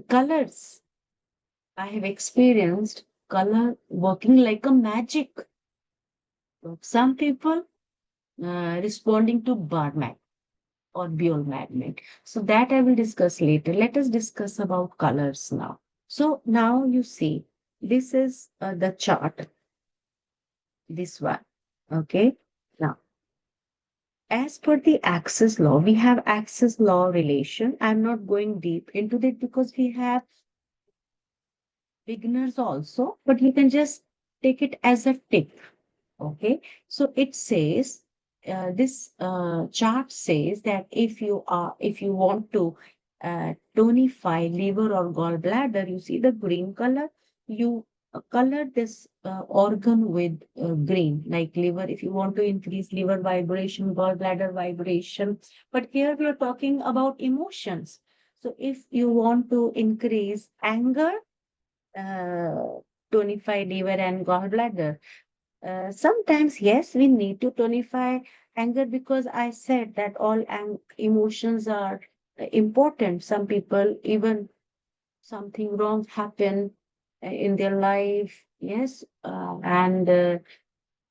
colors, I have experienced color working like a magic. Some people responding to bar magnet or biomagnet. So that I will discuss later. Let us discuss about colors now. So now you see, this is the chart, this one. Okay. Now, as per the access law, we have access law relation. I'm not going deep into that because we have beginners also, but you can just take it as a tip. Okay. So it says, this chart says that if you want to tonify liver or gallbladder, you see the green color, you color this organ with green, like liver, if you want to increase liver vibration, gallbladder vibration. But here we are talking about emotions. So if you want to increase anger, uh, tonify liver and gallbladder. Sometimes, yes, we need to tonify anger because I said that all emotions are important. Some people, even something wrong happen in their life, yes, and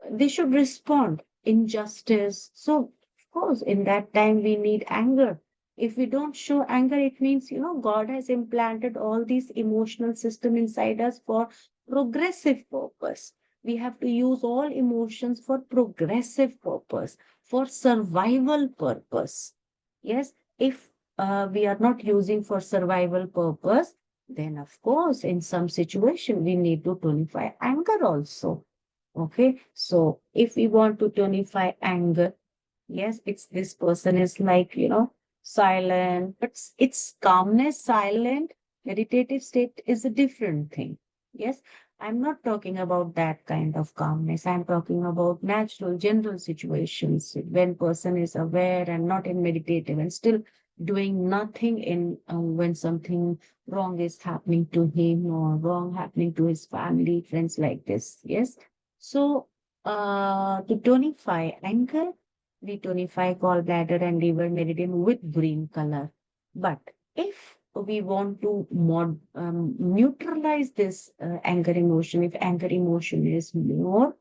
they should respond. Injustice. So, of course, in that time, we need anger. If we don't show anger, it means, God has implanted all these emotional system inside us for progressive purpose. We have to use all emotions for progressive purpose, for survival purpose. Yes, if we are not using for survival purpose, then of course, in some situation, we need to tonify anger also. Okay, so if we want to tonify anger, yes, it's this person is like, silent, but it's calmness, silent, meditative state is a different thing. Yes, I'm not talking about that kind of calmness. I'm talking about natural, general situations when person is aware and not in meditative and still doing nothing in when something wrong is happening to him or wrong happening to his family, friends like this. Yes. So, to tonify anger, we tonify gallbladder and liver meridian with green color. But if we want to neutralize this anger emotion, if anger emotion is more,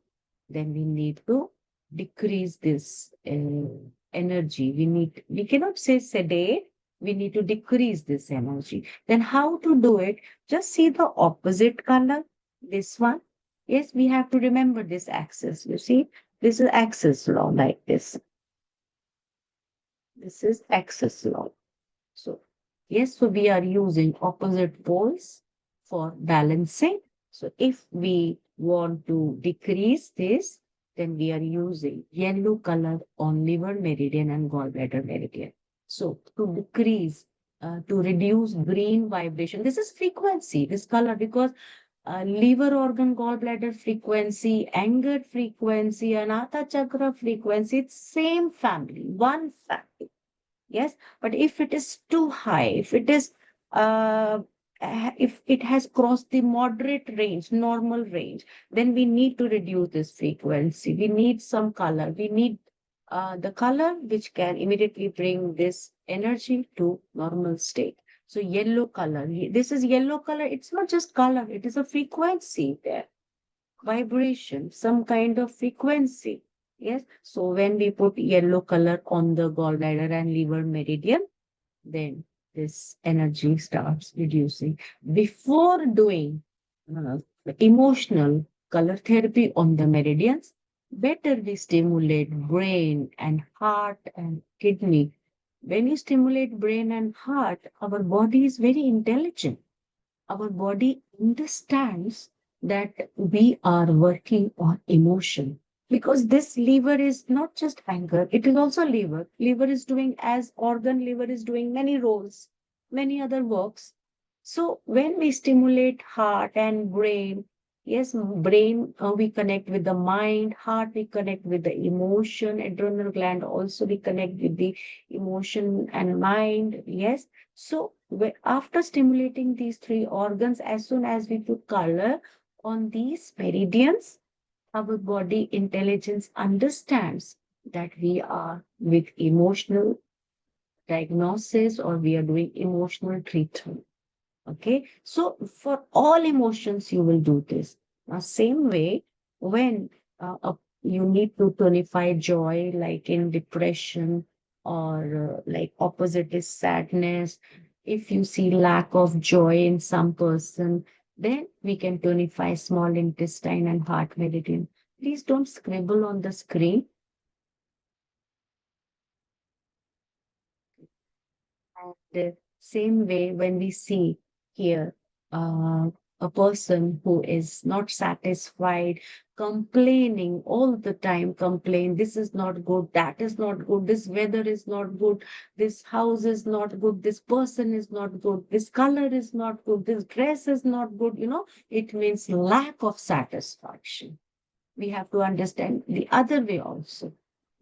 then we need to decrease this energy. We cannot say sedate, we need to decrease this energy. Then how to do it? Just see the opposite color, this one. Yes, we have to remember this axis. You see, this is axis law like this. This is axis law. So, yes, so we are using opposite poles for balancing. So, if we want to decrease this, then we are using yellow color on liver meridian and gallbladder meridian. So, to decrease, to reduce green vibration, this is frequency, this color, because liver organ, gallbladder frequency, anger frequency, anahata chakra frequency, it's same family, one family. Yes, but if it is too high, if it is if it has crossed the moderate range, normal range, then we need to reduce this frequency. We need some color. We need the color which can immediately bring this energy to normal state. So yellow color, this is yellow color. It's not just color, it is a frequency there, vibration, some kind of frequency. Yes. So when we put yellow color on the gallbladder and liver meridian, then this energy starts reducing. Before doing emotional color therapy on the meridians, better we stimulate brain and heart and kidney. When you stimulate brain and heart, our body is very intelligent. Our body understands that we are working on emotion, because this liver is not just anger, it is also liver. Liver is doing, as organ, liver is doing many roles, many other works. So when we stimulate heart and brain, yes, brain, we connect with the mind, heart, we connect with the emotion, adrenal gland also we connect with the emotion and mind. Yes. So after stimulating these three organs, as soon as we put color on these meridians, our body intelligence understands that we are with emotional diagnosis or we are doing emotional treatment. Okay, so for all emotions, you will do this. Now, same way, when you need to tonify joy, like in depression, or like opposite is sadness. If you see lack of joy in some person, then we can tonify small intestine and heart meridian. Please don't scribble on the screen. And the same way, when we see here a person who is not satisfied, complaining all the time, complain, this is not good, that is not good, this weather is not good, this house is not good, this person is not good, this color is not good, this dress is not good, it means lack of satisfaction. We have to understand the other way also.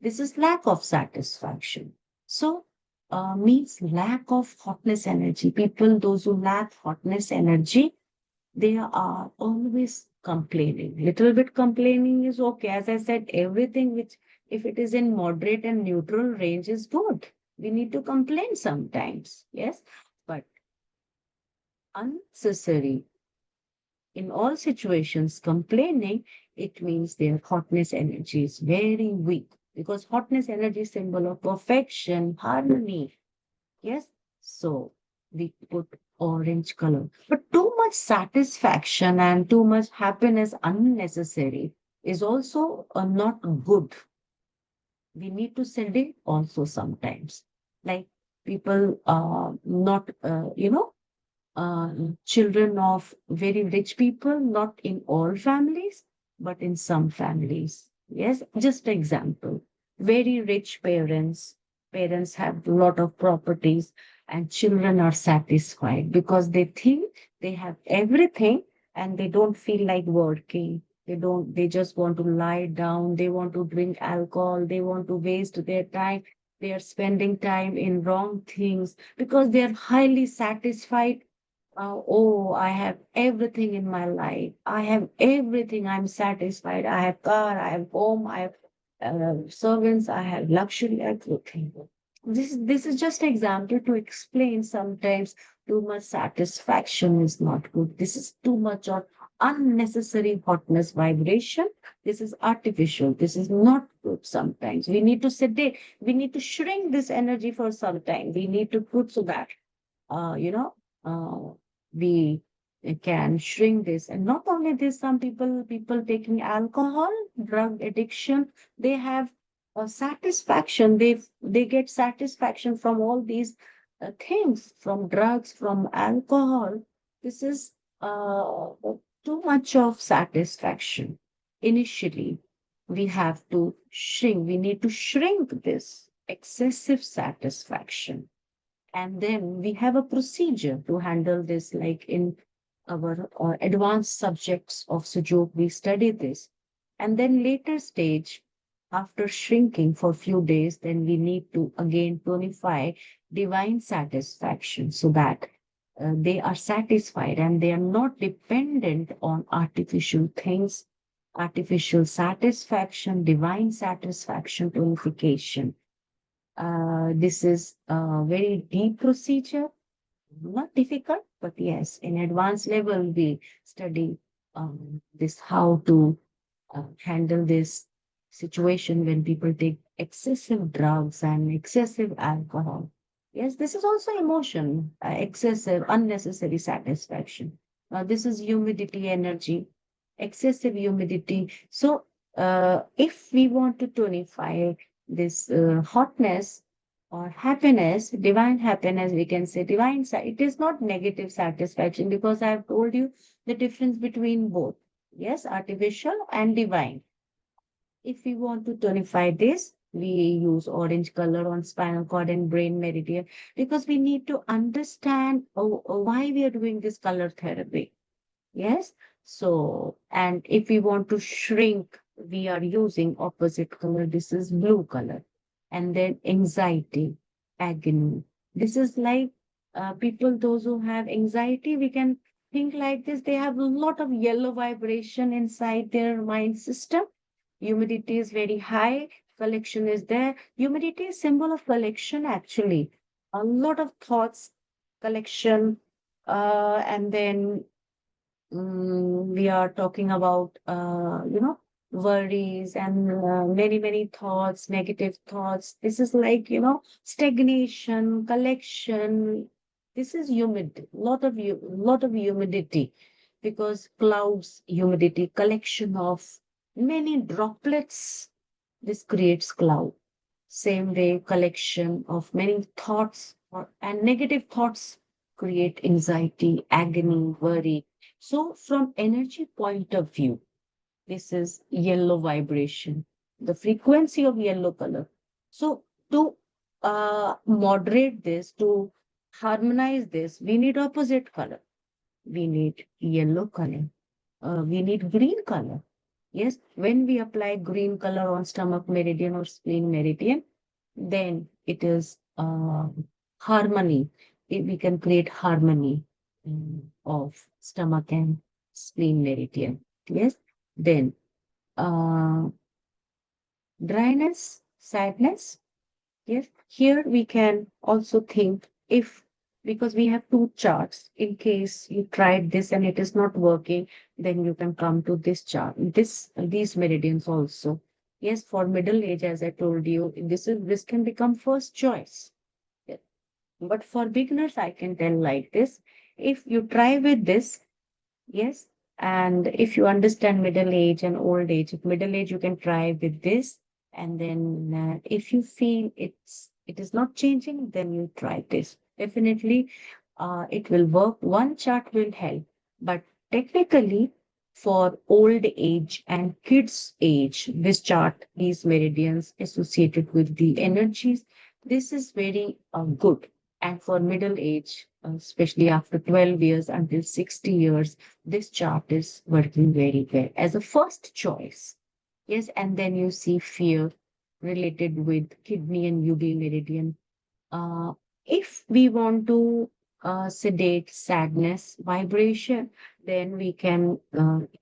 This is lack of satisfaction. So, means lack of hotness energy. People, those who lack hotness energy, they are always complaining. Little bit complaining is okay. As I said, everything which, if it is in moderate and neutral range, is good. We need to complain sometimes. Yes. But unnecessary in all situations, complaining, it means their hotness energy is very weak, because hotness energy is symbol of perfection, harmony. Yes. So we put orange color. But too much satisfaction and too much happiness unnecessary is also not good. We need to send it also sometimes. Like people not, uh, children of very rich people, not in all families, but in some families. Yes, just example. Very rich parents have a lot of properties, and children are satisfied because they think they have everything and they don't feel like working. They just want to lie down. They want to drink alcohol. They want to waste their time. They are spending time in wrong things because they are highly satisfied. Oh, I have everything in my life. I have everything. I'm satisfied. I have car, I have home, I have servants, I have luxury, everything. This is just example to explain sometimes too much satisfaction is not good. This is too much of unnecessary hotness vibration. This is artificial. This is not good sometimes. We need to sedate. We need to shrink this energy for some time. We need to put so that uh, you know, uh, we can shrink this. And not only this, some people taking alcohol, drug addiction, they have a satisfaction. They get satisfaction from all these things, from drugs, from alcohol. This is uh, too much of satisfaction. Initially, we have to shrink. We need to shrink this excessive satisfaction, and then we have a procedure to handle this, like in our advanced subjects of Sujok, we study this. And then later stage, after shrinking for few days, then we need to again tonify divine satisfaction so that they are satisfied and they are not dependent on artificial things, artificial satisfaction, divine satisfaction, tonification. This is a very deep procedure, not difficult, but yes, in advanced level, we study this how to handle this situation when people take excessive drugs and excessive alcohol. Yes, this is also emotion, excessive, unnecessary satisfaction. This is humidity energy, excessive humidity. So, if we want to tonify this hotness or happiness, divine happiness, we can say divine, it is not negative satisfaction because I have told you the difference between both. Yes, artificial and divine. If we want to tonify this, we use orange color on spinal cord and brain meridian because we need to understand why we are doing this color therapy. Yes. So, and if we want to shrink, we are using opposite color. This is blue color. And then anxiety, agony. This is like people, those who have anxiety, we can think like this. They have a lot of yellow vibration inside their mind system. Humidity is very high. Collection is there. Humidity is symbol of collection, actually. A lot of thoughts, collection, and then we are talking about, worries and many thoughts, negative thoughts. This is like, stagnation, collection. This is humid, lot of humidity because clouds, humidity, collection of many droplets. This creates cloud. Same way, collection of many thoughts and negative thoughts create anxiety, agony, worry. So, from energy point of view, this is yellow vibration, the frequency of yellow color. So, to moderate this, to harmonize this, we need opposite color. We need yellow color. We need green color. Yes, when we apply green color on stomach meridian or spleen meridian, then it is harmony. We can create harmony of stomach and spleen meridian. Yes, then uh, dryness, sadness. Yes, here we can also think if, because we have two charts, in case you tried this and it is not working, then you can come to this chart, these meridians also. Yes, for middle age, as I told you, this can become first choice. Yeah. But for beginners, I can tell like this. If you try with this, yes. And if you understand middle age and old age, middle age, you can try with this. And then if you feel it is not changing, then you try this. Definitely, it will work. One chart will help. But technically, for old age and kids age, this chart, these meridians associated with the energies, this is very good. And for middle age, especially after 12 years until 60 years, this chart is working very well as a first choice. Yes, and then you see fear related with kidney and UB meridian. Uh, if we want to sedate sadness vibration, then we can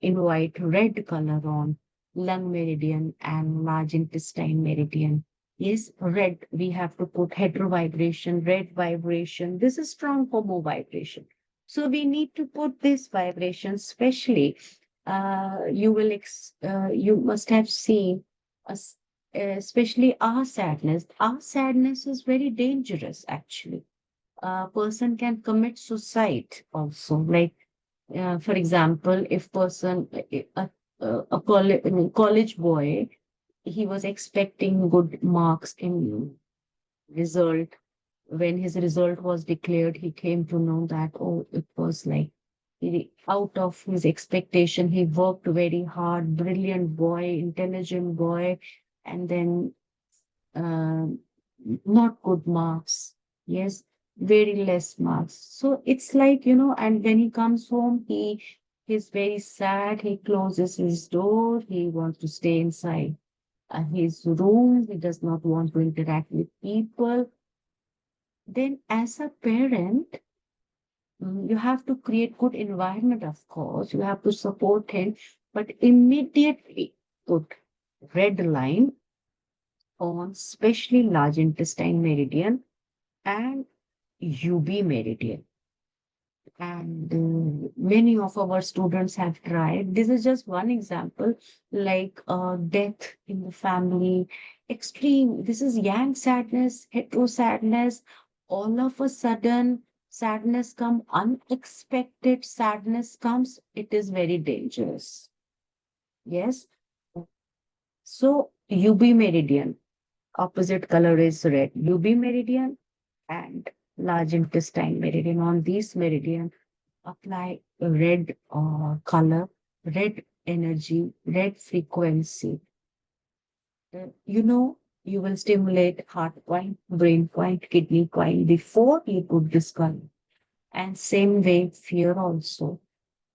invite red color on lung meridian and large intestine meridian. Yes, red, we have to put hetero vibration, red vibration. This is strong homo vibration. So we need to put this vibration, especially you must have seen us, especially our sadness. Our sadness is very dangerous, actually. A person can commit suicide also. Like For example, if person, college boy, he was expecting good marks in result. When his result was declared, he came to know that, oh, it was like out of his expectation. He worked very hard, brilliant boy, intelligent boy, and then uh, not good marks. Yes, very less marks. So it's like, and when he comes home, he's very sad. He closes his door. He wants to stay inside his room. He does not want to interact with people. Then as a parent, you have to create good environment, of course. You have to support him, but immediately put red line on especially large intestine meridian and UB meridian. And many of our students have tried. This is just one example, like death in the family, extreme. This is yang sadness, hetero sadness. All of a sudden, sadness come, unexpected sadness comes. It is very dangerous. Yes. So UB meridian, opposite color is red. UB meridian and large intestine meridian. On these meridian, apply red color, red energy, red frequency. You will stimulate heart point, brain point, kidney point before you put this color. And same way, fear also.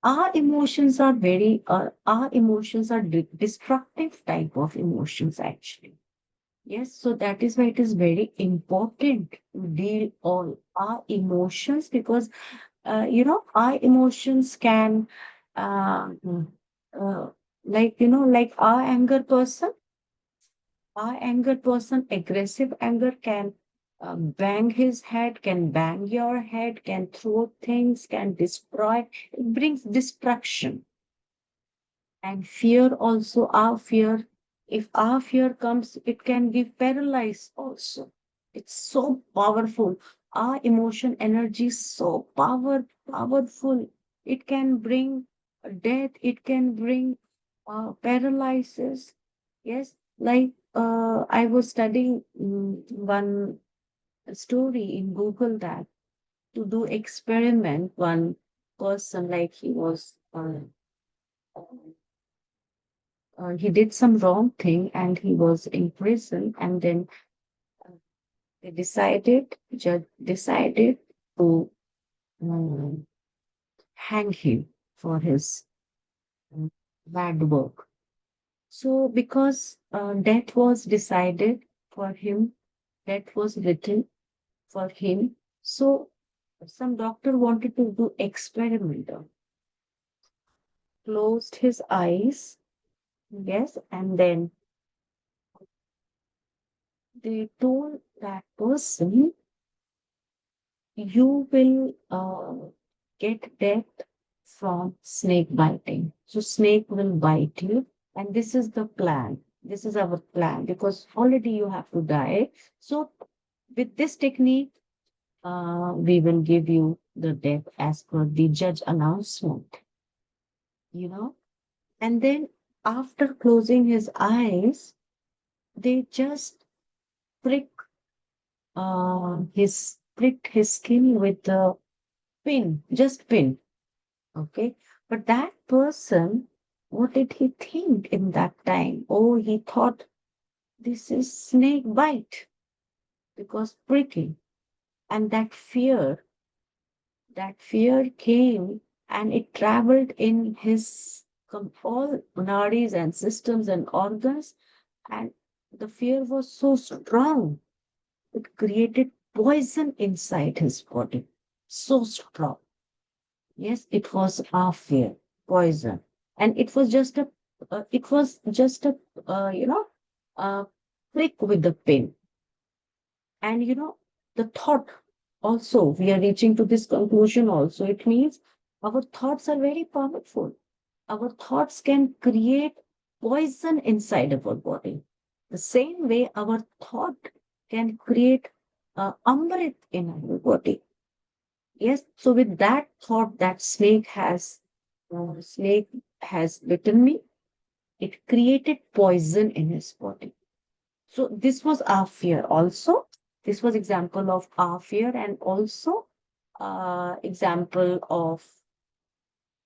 Our emotions are destructive type of emotions actually. Yes, so that is why it is very important to deal all our emotions, because our emotions can mm, uh, like our anger person, aggressive anger can bang his head, can bang your head, can throw things, can destroy. It brings destruction. And fear also, our fear, if our fear comes, it can give paralyze also. It's so powerful. Our emotion energy is so powerful. It can bring death, it can bring paralysis. Yes, like I was studying one story in Google that to do experiment, one person, like he did some wrong thing and he was in prison, and then uh, they judge decided to um, hang him for his um, bad work. So because death was decided for him, death was written for him, so some doctor wanted to do experiment, closed his eyes, yes, and then they told that person, you will get death from snake biting. So snake will bite you, and this is the plan. This is our plan because already you have to die. So with this technique, we will give you the death as per the judge announcement. You know, and then after closing his eyes, they just prick pricked his skin with the pin, just pin. Okay. But that person, what did he think in that time? Oh, he thought this is snake bite because pricking. And that fear came and it traveled in his all nadis and systems and organs. And the fear was so strong, it created poison inside his body. So strong. Yes, it was our fear, poison, and it was just a uh, prick with the pin. And the thought also, we are reaching to this conclusion also. It means our thoughts are very powerful. Our thoughts can create poison inside our body. The same way our thought can create amrit in our body. Yes, so with that thought, that snake has Snake has bitten me. It created poison in his body. So this was our fear also. This was example of our fear and also example of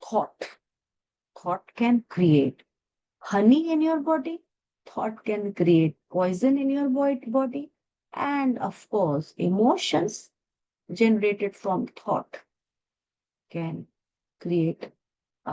thought. Thought can create honey in your body. Thought can create poison in your body. And of course, emotions generated from thought can create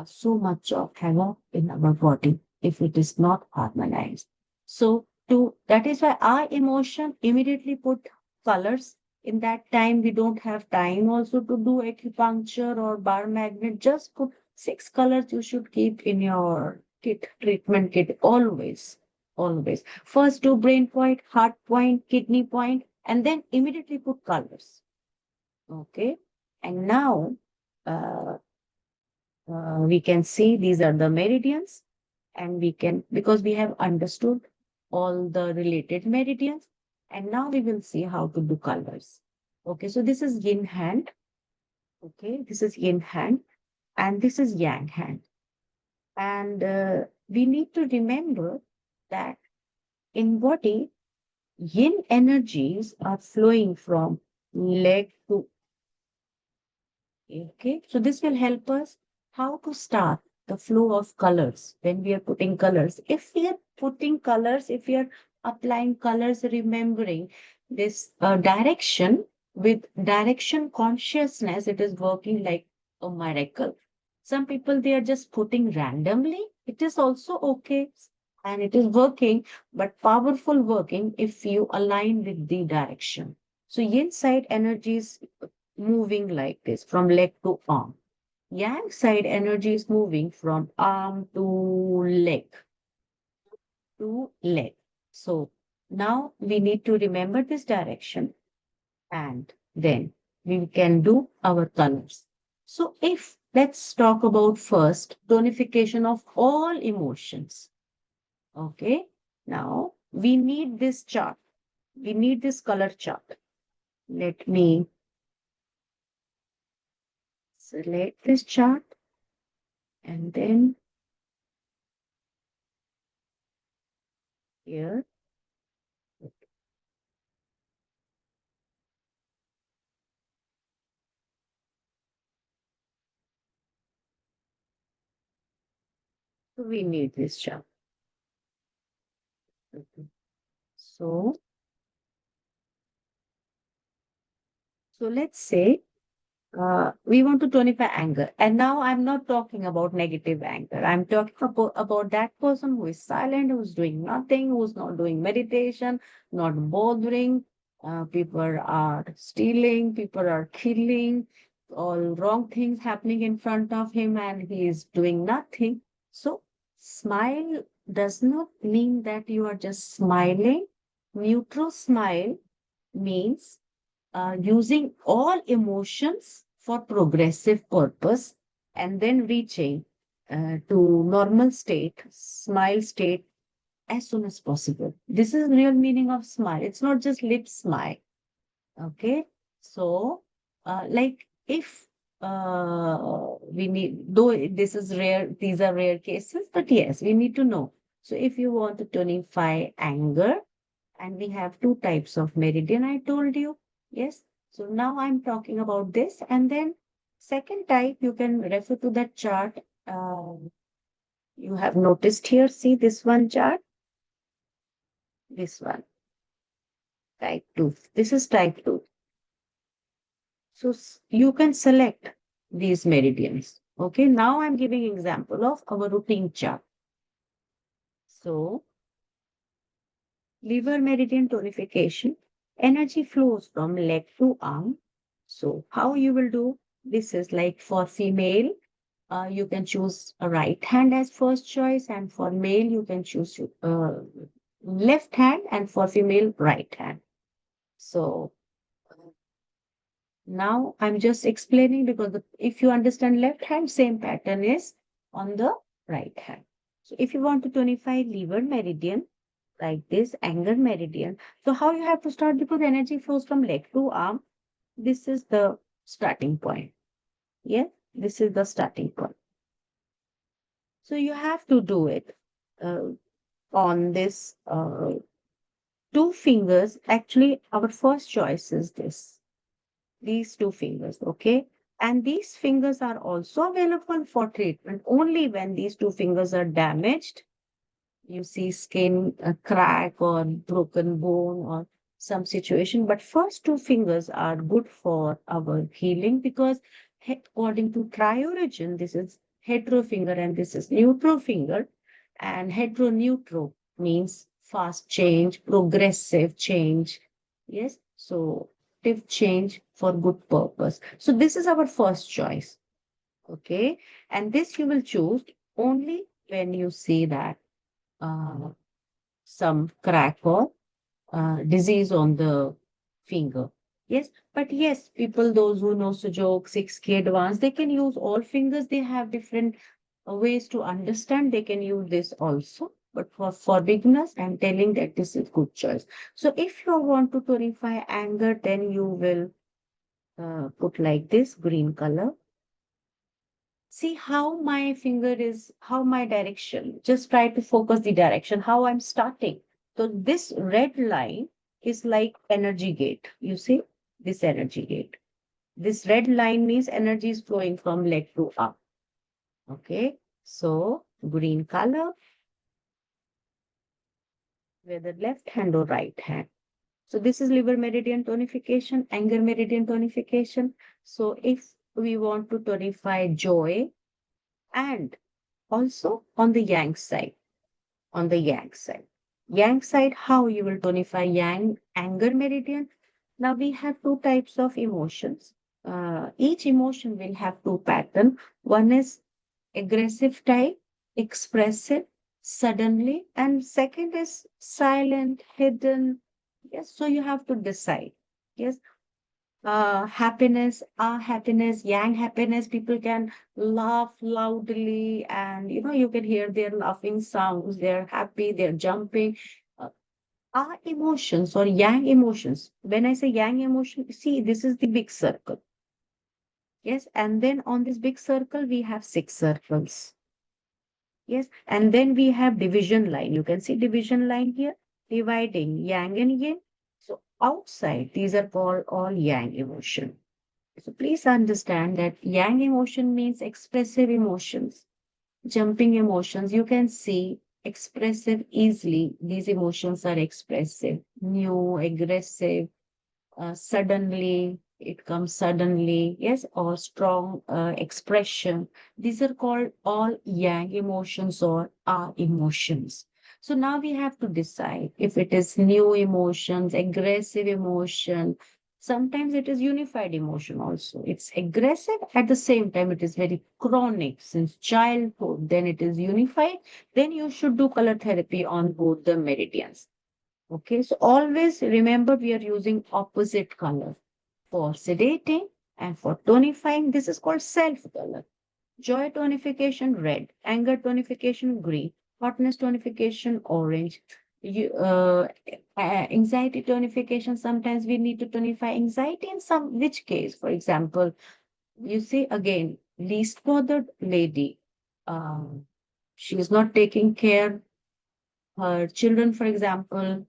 so much of havoc in our body if it is not harmonized. So to that is why our emotion immediately put colors. In that time, we don't have time also to do acupuncture or bar magnet. Just put 6 colors you should keep in your kit, treatment kit, always. Always. First do brain point, heart point, kidney point, and then immediately put colors. Okay. And now uh, we can see these are the meridians, and we can, because we have understood all the related meridians, and now we will see how to do colors. Okay, so this is yin hand. Okay, this is yin hand, and this is yang hand. And we need to remember that in body, yin energies are flowing from leg to. Okay, so this will help us how to start the flow of colors when we are putting colors. If we are putting colors, if we are applying colors, remembering this direction with direction consciousness, it is working like a miracle. Some people, they are just putting randomly. It is also okay and it is working, but powerful working if you align with the direction. So inside energies moving like this from leg to arm. Yang side energy is moving from arm to leg. So now we need to remember this direction and then we can do our colors. So if let's talk about first tonification of all emotions. Okay. Now we need this chart. We need this color chart. Let me select this chart and then here. So we need this chart. Okay. So, so let's say we want to tonify anger. And now I'm not talking about negative anger. I'm talking about that person who is silent, who's doing nothing, who's not doing meditation, not bothering. People are stealing, people are killing, all wrong things happening in front of him, and he is doing nothing. So, smile does not mean that you are just smiling. Neutral smile means using all emotions for progressive purpose and then reaching to normal state, smile state as soon as possible. This is real meaning of smile. It's not just lip smile. Okay. So, like if we need, though this is rare, these are rare cases, but yes, we need to know. So if you want to tonify anger, and we have two types of meridian, I told you. Yes. So now I'm talking about this. And then second type, you can refer to that chart. You have noticed here, see this one chart, this one, type 2. This is type 2. So you can select these meridians. Okay. Now I'm giving example of our routine chart. So liver meridian tonification, energy flows from leg to arm. So how you will do this is like for female, you can choose a right hand as first choice, and for male you can choose left hand, and for female right hand. So now I'm just explaining because if you understand left hand, same pattern is on the right hand. So if you want to tonify liver meridian, like this anger meridian. So how you have to start, because energy flows from leg to arm. This is the starting point. Yeah, this is the starting point. So you have to do it uh, on this two fingers. Actually, our first choice is this, these two fingers, okay? And these fingers are also available for treatment only when these two fingers are damaged. You see skin, a crack or broken bone or some situation. But first two fingers are good for our healing because according to triorigin, this is hetero finger and this is neutral finger. And hetero neutral means fast change, progressive change. Yes. So active change for good purpose. So this is our first choice. Okay. And this you will choose only when you see that uh, some crack or disease on the finger. Yes, but yes, people, those who know Sujok, 6K advanced, they can use all fingers. They have different ways to understand. They can use this also. But for beginners, I'm telling that this is good choice. So if you want to purify anger, then you will put like this green color. See how my finger is, how my direction. Just try to focus the direction, how I'm starting. So this red line is like energy gate. You see this energy gate. This red line means energy is flowing from leg to up. Okay. So green color, whether left hand or right hand. So this is liver meridian tonification, anger meridian tonification. So if we want to tonify joy and also on the yang side, on the yang side. Yang side, how you will tonify yang anger meridian. Now we have two types of emotions. Each emotion will have two pattern. One is aggressive type, expressive, suddenly, and second is silent, hidden. Yes, so you have to decide. Yes, happiness, yang happiness, people can laugh loudly and you can hear their laughing sounds, they're happy, they're jumping. uh, our emotions or yang emotions, when I say yang emotion, see this is the big circle. Yes, and then on this big circle we have six circles. Yes, and then we have division line. You can see division line here, dividing yang and yin. So outside these are called all yang emotion. So please understand that yang emotion means expressive emotions, jumping emotions. You can see expressive easily. These emotions are expressive, new, aggressive, suddenly, it comes suddenly, yes, or strong expression. These are called all yang emotions or are emotions. So now we have to decide if it is new emotions, aggressive emotion. Sometimes it is unified emotion also. It's aggressive at the same time, it is very chronic since childhood. Then it is unified. Then you should do color therapy on both the meridians. Okay, so always remember we are using opposite color for sedating and for tonifying. This is called self color. Joy tonification, red. Anger tonification, green. Hotness tonification, orange. Anxiety tonification, sometimes we need to tonify anxiety in some which case. For example, you see again, least bothered lady. Um, she is not taking care her children, for example,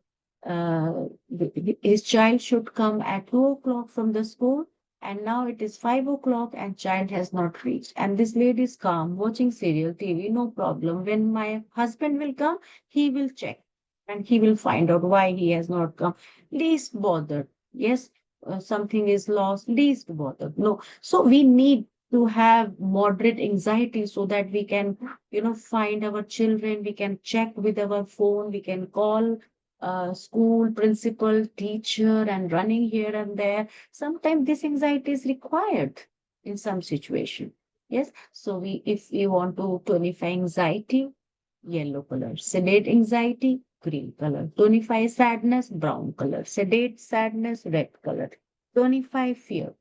his child should come at 2 o'clock from the school, and now it is 5 o'clock, and child has not reached. And this lady is calm, watching serial TV, no problem. When my husband will come, he will check and he will find out why he has not come. Least bothered. Yes, something is lost, least bothered. No. So we need to have moderate anxiety so that we can find our children, we can check with our phone, we can call school principal, teacher, and running here and there. Sometimes this anxiety is required in some situation. Yes, so if we want to tonify anxiety, yellow color. Sedate anxiety, green color. Tonify sadness, brown color. Sedate sadness, red color. Tonify fear.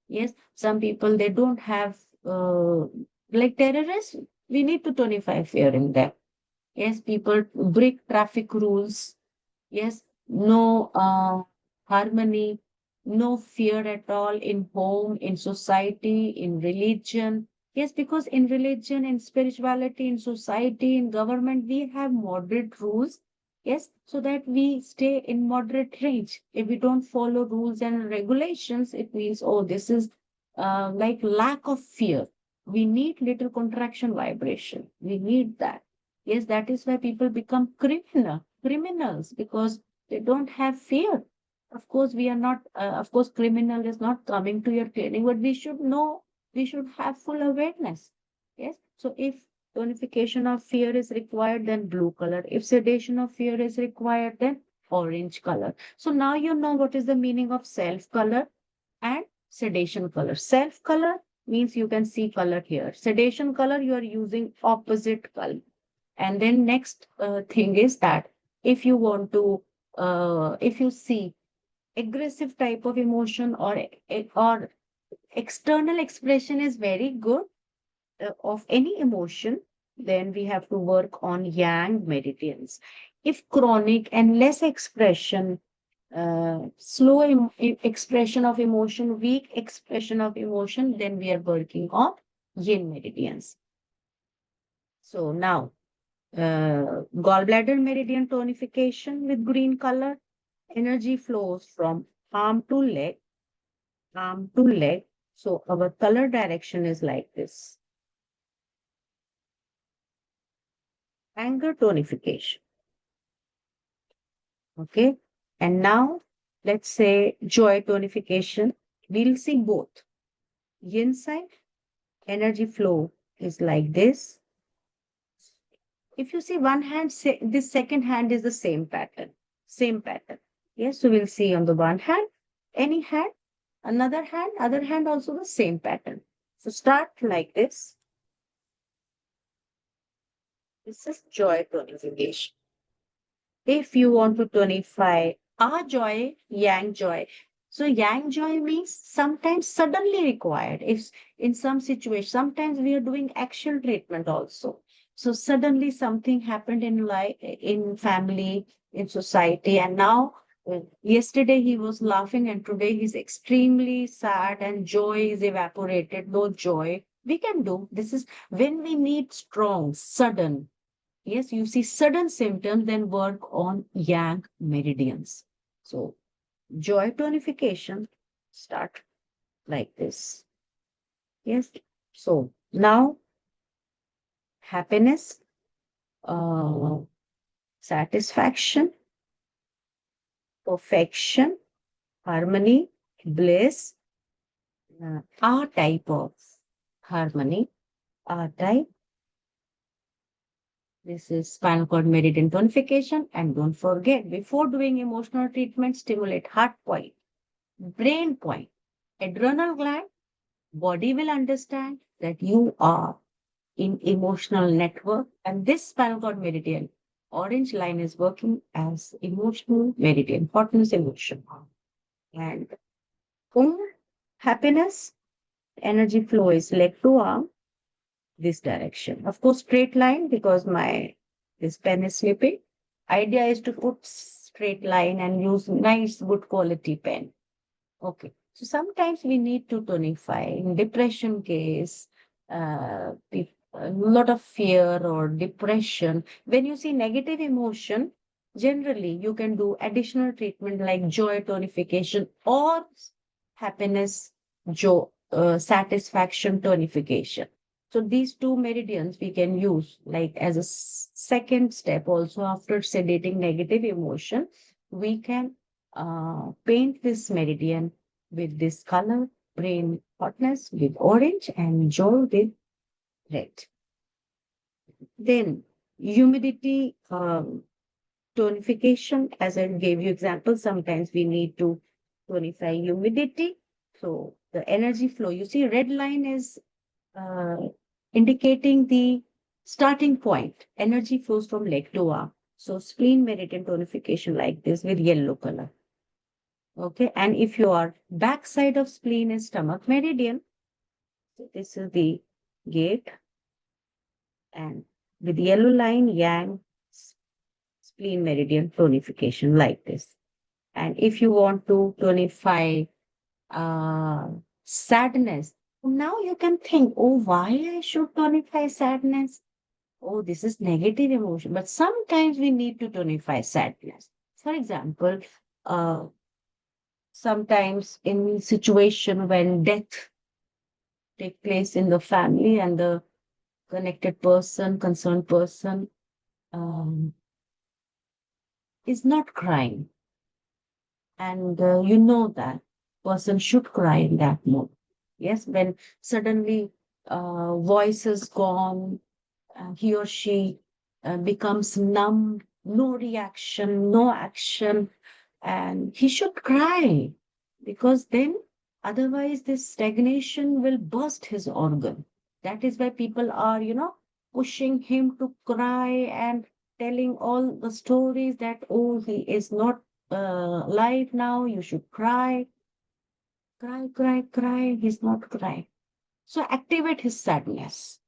Yes, some people they don't have like terrorists. We need to tonify fear in them. Yes, people break traffic rules. Yes, no harmony, no fear at all in home, in society, in religion. Yes, because in religion, in spirituality, in society, in government, we have moderate rules. Yes, so that we stay in moderate range. If we don't follow rules and regulations, it means, oh, this is like lack of fear. We need little contraction vibration. We need that. Yes, that is why people become criminals because they don't have fear. Of course, we are not, of course, criminal is not coming to your clinic, but we should know, we should have full awareness. Yes. So if tonification of fear is required, then blue color. If sedation of fear is required, then orange color. So now you know what is the meaning of self color and sedation color. Self color means you can see color here. Sedation color, you are using opposite color. And then next thing is that if you want to, if you see aggressive type of emotion or external expression is very good of any emotion, then we have to work on yang meridians. If chronic and less expression, slow expression of emotion, weak expression of emotion, then we are working on yin meridians. So now, gallbladder meridian tonification with green color, energy flows from arm to leg, arm to leg. So our color direction is like this. Anger tonification. Okay. And now let's say joy tonification. We'll see both. Yin side, energy flow is like this. If you see one hand, say, this second hand is the same pattern. Same pattern. Yes. So we'll see on the one hand, any hand, another hand, other hand also the same pattern. So start like this. This is joy tonification. If you want to tonify our joy, yang joy. So yang joy means sometimes suddenly required. If in some situation, sometimes we are doing actual treatment also. So suddenly something happened in life, in family, in society, and now yesterday he was laughing and today he's extremely sad and joy is evaporated. No joy. We can do this is when we need strong, sudden. Yes, you see sudden symptoms, then work on yang meridians. So joy tonification start like this. Yes. So now happiness, uh, satisfaction, perfection, harmony, bliss, are type of harmony, are type. This is spinal cord meridian tonification. And don't forget, before doing emotional treatment, stimulate heart point, brain point, adrenal gland. Body will understand that you are in emotional network, and this spinal cord meridian, orange line is working as emotional meridian, hotness emotion. And for happiness, energy flow is leg to arm, this direction. Of course, straight line because my this pen is slipping. Idea is to put straight line and use nice, good quality pen. Okay. So sometimes we need to tonify. In depression case, a lot of fear or depression. When you see negative emotion, generally you can do additional treatment like joy tonification or happiness, joy, satisfaction tonification. So these two meridians we can use like as a second step also after sedating negative emotion, we can paint this meridian with this color, brain hotness with orange and joy with red. Then humidity tonification, as I gave you example, sometimes we need to tonify humidity. So the energy flow, you see red line is uh, indicating the starting point. Energy flows from leg to arm. So spleen meridian tonification like this with yellow color. Okay, and if your backside of spleen is stomach meridian, so this is the gate, and with yellow line, yang spleen meridian tonification like this. And if you want to tonify sadness, Now you can think, oh, why I should tonify sadness? Oh, this is negative emotion. But sometimes we need to tonify sadness. For example, uh, sometimes in situation when death take place in the family and the connected person, concerned person is not crying. And you know that person should cry in that moment. Yes, when suddenly voice is gone, he or she becomes numb, no reaction, no action, and he should cry because then otherwise this stagnation will burst his organ. That is why people are, pushing him to cry and telling all the stories that, oh, he is not alive now, you should cry, cry, cry, cry. He's not crying. So activate his sadness.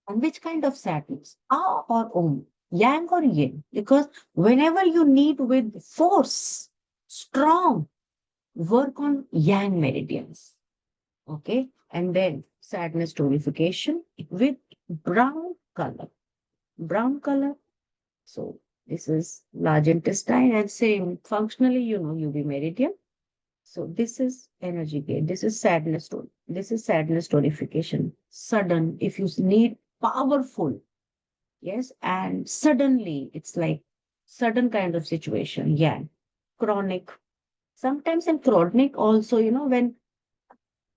And which kind of sadness? Ah or om, yang or yin? Because whenever you need with force, strong, work on yang meridians. Okay. And then sadness tonification with brown color. Brown color. So this is large intestine and same functionally, UV meridian. So this is energy gain. This is sadness tone. This is sadness tonification. Sudden, if you need powerful. Yes, and suddenly it's like sudden kind of situation. Yeah, chronic. Sometimes in chronic also, when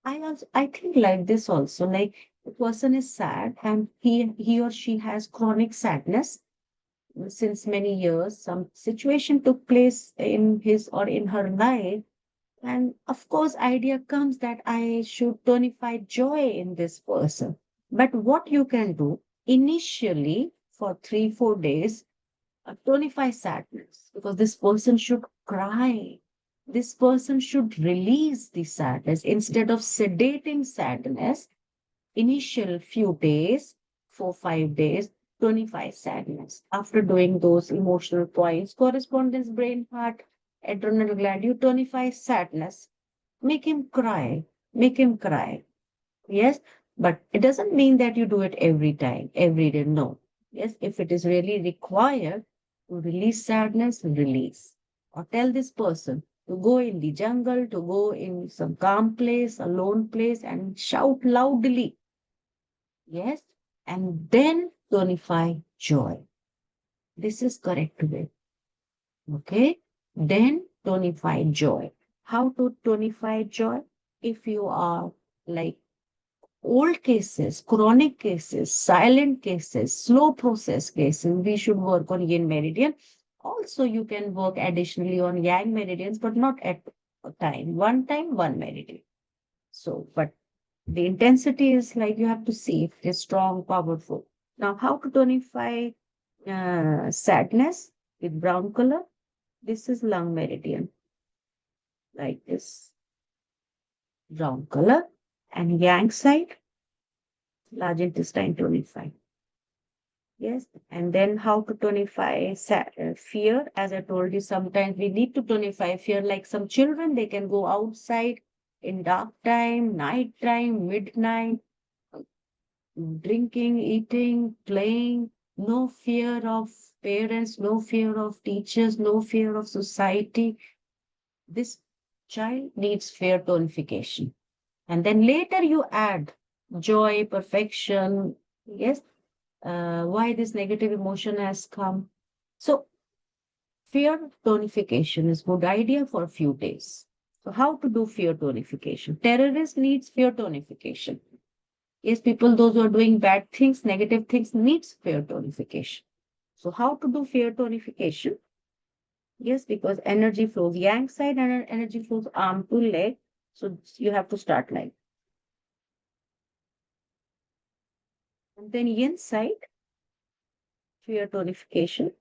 I think like this also, like the person is sad and he or she has chronic sadness since many years. Some situation took place in his or in her life, and of course, idea comes that I should tonify joy in this person. But what you can do initially for 3, 4 days, tonify sadness because this person should cry. This person should release the sadness instead of sedating sadness. Initial few days, 4, 5 days, tonify sadness. After doing those emotional points, correspondence, brain, heart, adrenal gland, you tonify sadness. Make him cry. Make him cry. Yes, but it doesn't mean that you do it every time, every day. No. Yes, if it is really required to release sadness, release. Or tell this person to go in the jungle, to go in some calm place, a lone place, and shout loudly. Yes, and then tonify joy. This is correct way. Okay, then tonify joy. How to tonify joy? If you are like old cases, chronic cases, silent cases, slow process cases, we should work on yin meridian. Also, you can work additionally on yang meridians, but not at a time. One time, one meridian. So, but the intensity is like you have to see if it is strong, powerful. Now, how to tonify sadness with brown color? This is lung meridian, like this brown color, and yang side, large intestine tonify. Yes, and then how to tonify fear. As I told you, sometimes we need to tonify fear. Like some children, they can go outside in dark time, night time, midnight, drinking, eating, playing. No fear of parents, no fear of teachers, no fear of society. This child needs fear tonification. And then later you add joy, perfection. Yes, why this negative emotion has come. So fear tonification is good idea for a few days. So how to do fear tonification? Terrorist needs fear tonification. Yes, people, those who are doing bad things, negative things, needs fear tonification. So how to do fear tonification? Yes, because energy flows yang side and energy flows arm to leg. So you have to start like. And then yin side, fear tonification.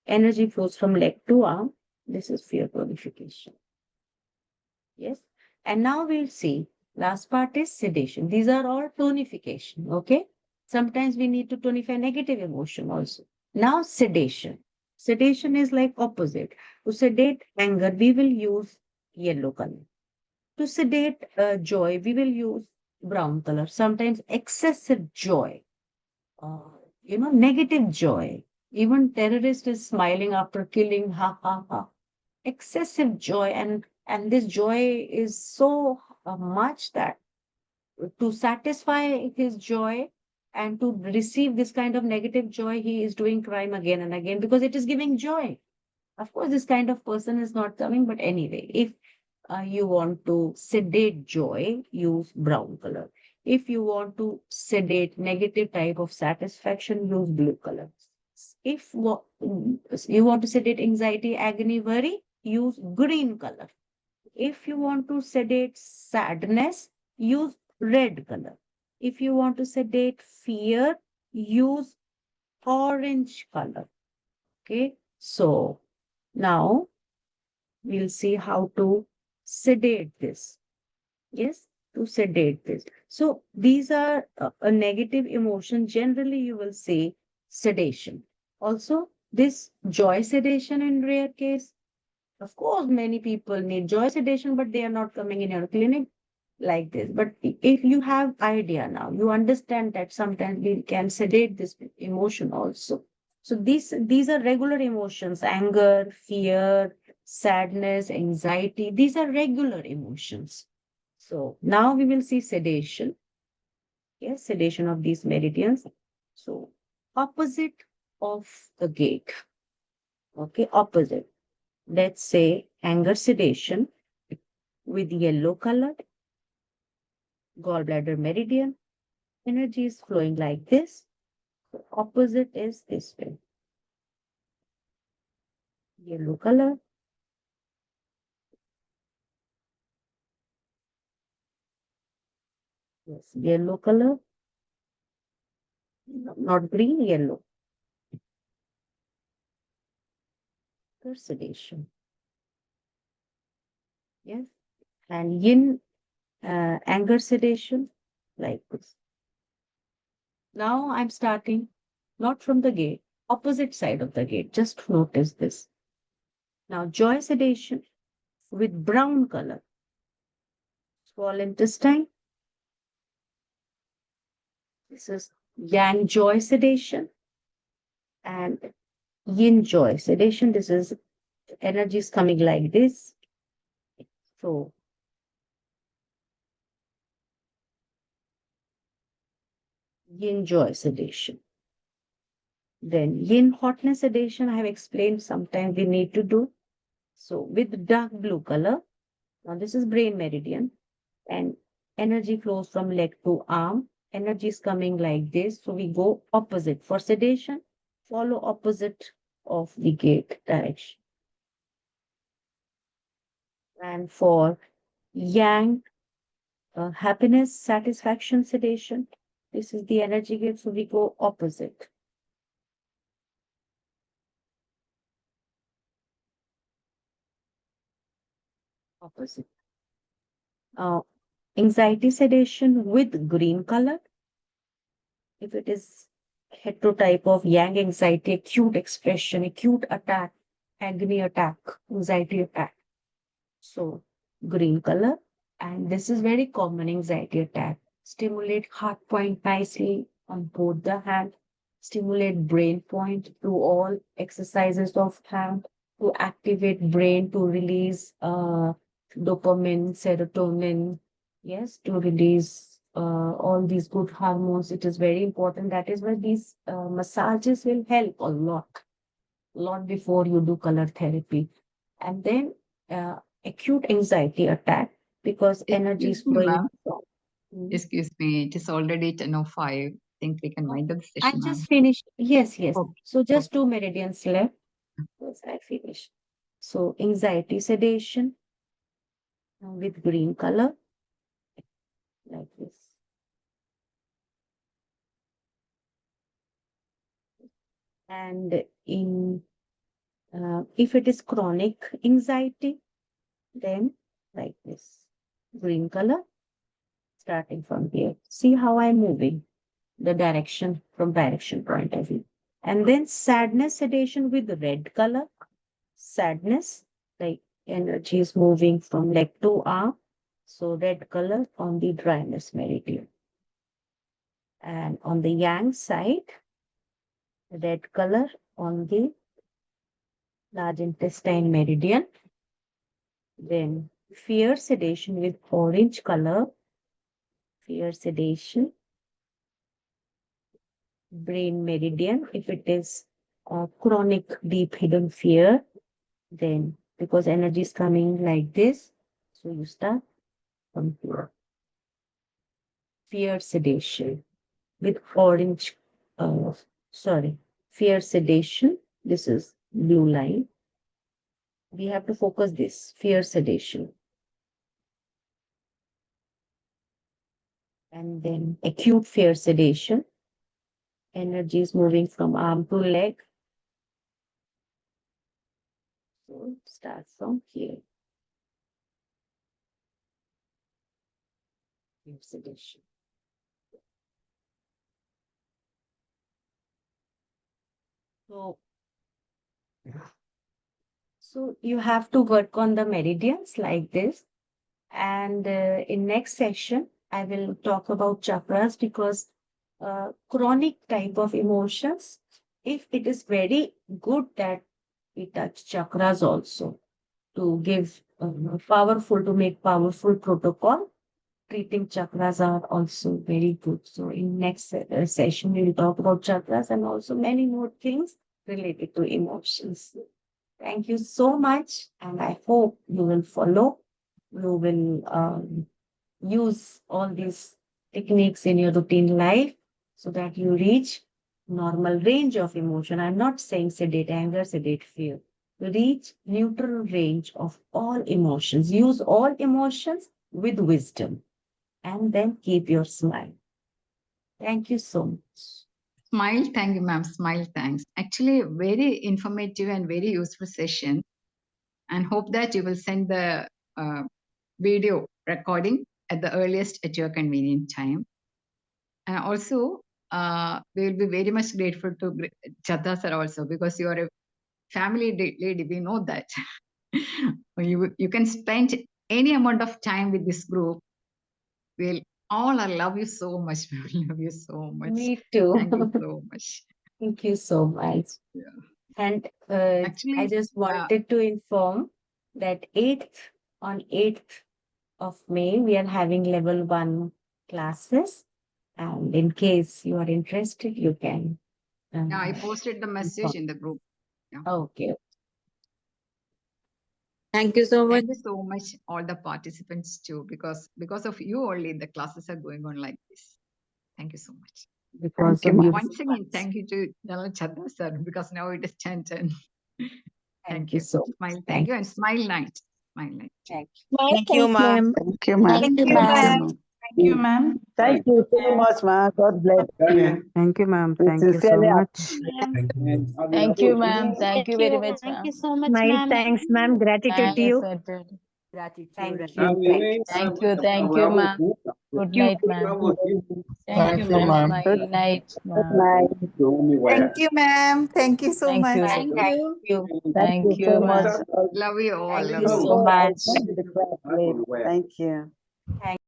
Energy flows from leg to arm. This is fear tonification. Yes. And now we'll see. Last part is sedation. These are all tonification. Okay. Sometimes we need to tonify negative emotion also. Now sedation. Sedation is like opposite. To sedate anger, we will use yellow color. To sedate joy, we will use brown color. Sometimes excessive joy, uh, negative joy. Even terrorist is smiling after killing, ha ha ha. Excessive joy, and this joy is so much that to satisfy his joy and to receive this kind of negative joy, he is doing crime again and again because it is giving joy. Of course, this kind of person is not coming, but anyway, if you want to sedate joy, use brown color. If you want to sedate negative type of satisfaction, use blue color. If you want to sedate anxiety, agony, worry, use green color. If you want to sedate sadness, use red color. If you want to sedate fear, use orange color. Okay, so now we'll see how to sedate this. Yes, to sedate this. So these are a negative emotion. Generally, you will say sedation. Also, this joy sedation in rare case. Of course, many people need joy sedation, but they are not coming in your clinic like this. But if you have idea now, you understand that sometimes we can sedate this emotion also. So these are regular emotions: anger, fear, sadness, anxiety. These are regular emotions. So now we will see sedation. Yes, sedation of these meridians. So opposite of the gate. Okay, opposite. Let's say anger sedation with yellow color, gallbladder meridian. Energy is flowing like this. The opposite is this way. Yellow color. Yes, yellow color. Not green, yellow. Sedation. Yes. And yin anger sedation like this. Now I'm starting not from the gate, opposite side of the gate. Just notice this. Now joy sedation with brown color. Small intestine. This is yang joy sedation and yin joy sedation. This is energy is coming like this. So yin joy sedation. Then yin hotness sedation, I have explained sometimes we need to do. So with dark blue color, now this is brain meridian and energy flows from leg to arm. Energy is coming like this. So we go opposite. For sedation, follow opposite of the gate direction. And for yang, happiness, satisfaction, sedation, this is the energy gate. So we go opposite. Opposite. Uh, Anxiety sedation with green color. If it is heterotype of yang anxiety, acute expression, acute attack, agony attack, anxiety attack. So green color. And this is very common anxiety attack. Stimulate heart point nicely on both the hand. Stimulate brain point through all exercises of hand to activate brain to release dopamine, serotonin. Yes, to release all these good hormones. It is very important. That is why these massages will help a lot before you do color therapy. And then acute anxiety attack because energy is Excuse me, flowing ma'am. from. Mm. Excuse me. It is already 10:05. I think we can wind Okay. up the I session, just ma'am. finished. Yes, yes. Okay. So just Okay. 2 meridians left. Yes, I finished. So anxiety sedation with green color like this. And in if it is chronic anxiety, then like this. Green color starting from here. See how I'm moving the direction from direction point of view. And then sadness sedation with red color. Sadness, like energy is moving from leg to arm. So red color on the dryness meridian. And on the yang side, red color on the large intestine meridian. Then fear sedation with orange color, fear sedation, brain meridian. If it is chronic deep hidden fear, then because energy is coming like this, so you start from here. Fear sedation with orange, sorry, fear sedation. This is blue line. We have to focus this fear sedation. And then acute fear sedation. Energy is moving from arm to leg. So start from here. Fear sedation. So you have to work on the meridians like this. And in next session, I will talk about chakras because chronic type of emotions, if it is very good that we touch chakras also to give powerful, to make powerful protocol, treating chakras are also very good. So in next session, we will talk about chakras and also many more things related to emotions. Thank you so much. And I hope you will follow. You will use all these techniques in your routine life so that you reach normal range of emotion. I'm not saying sedate anger, sedate fear. Reach neutral range of all emotions. Use all emotions with wisdom and then keep your smile. Thank you so much. Smile, thank you, ma'am. Smile, thanks. Actually, very informative and very useful session. And hope that you will send the video recording at the earliest at your convenient time. And also, we will be very much grateful to Chadha sir also because you are a family lady. We know that. You can spend any amount of time with this group. We'll all I love you so much. We love you so much. Me too. Thank you so much. Thank you so much. Yeah. And Actually, I just wanted to inform that on 8th of May, we are having level 1 classes. And in case you are interested, you can. yeah, I posted the message in the group. Yeah. Okay. Thank you so much. Thank you so much, all the participants too, because of you only the classes are going on like this. Thank you so much. Because Thank of you, you. Once again, thank you to General Chadha sir because now it is 10 10. Thank you so much. Smile, thank you, and smile night. Smile night. Thank Thank you, ma'am. Thank you, ma'am. Thank you, ma'am. Thank you, ma'am. Thank you so much, ma'am. God bless you. Thank you, ma'am. We Thank you so sincerely much. Thank you, ma'am. Thank you very much, Thank ma'am. you so much, Smile. ma'am. Thanks, ma'am. Gratitude to Nice you. attitude. Gratitude. Thank you. Thank you, ma'am. Good night, ma'am. Thank you, ma'am. Smile night, Good ma'am. night. Thank you, ma'am. Thank you so Thank much. you. Thank Thank you. you. Thank you Thank you, so ma'am. much. Love you all. Thank Love you you. so much. Thank you. Thank you. Thank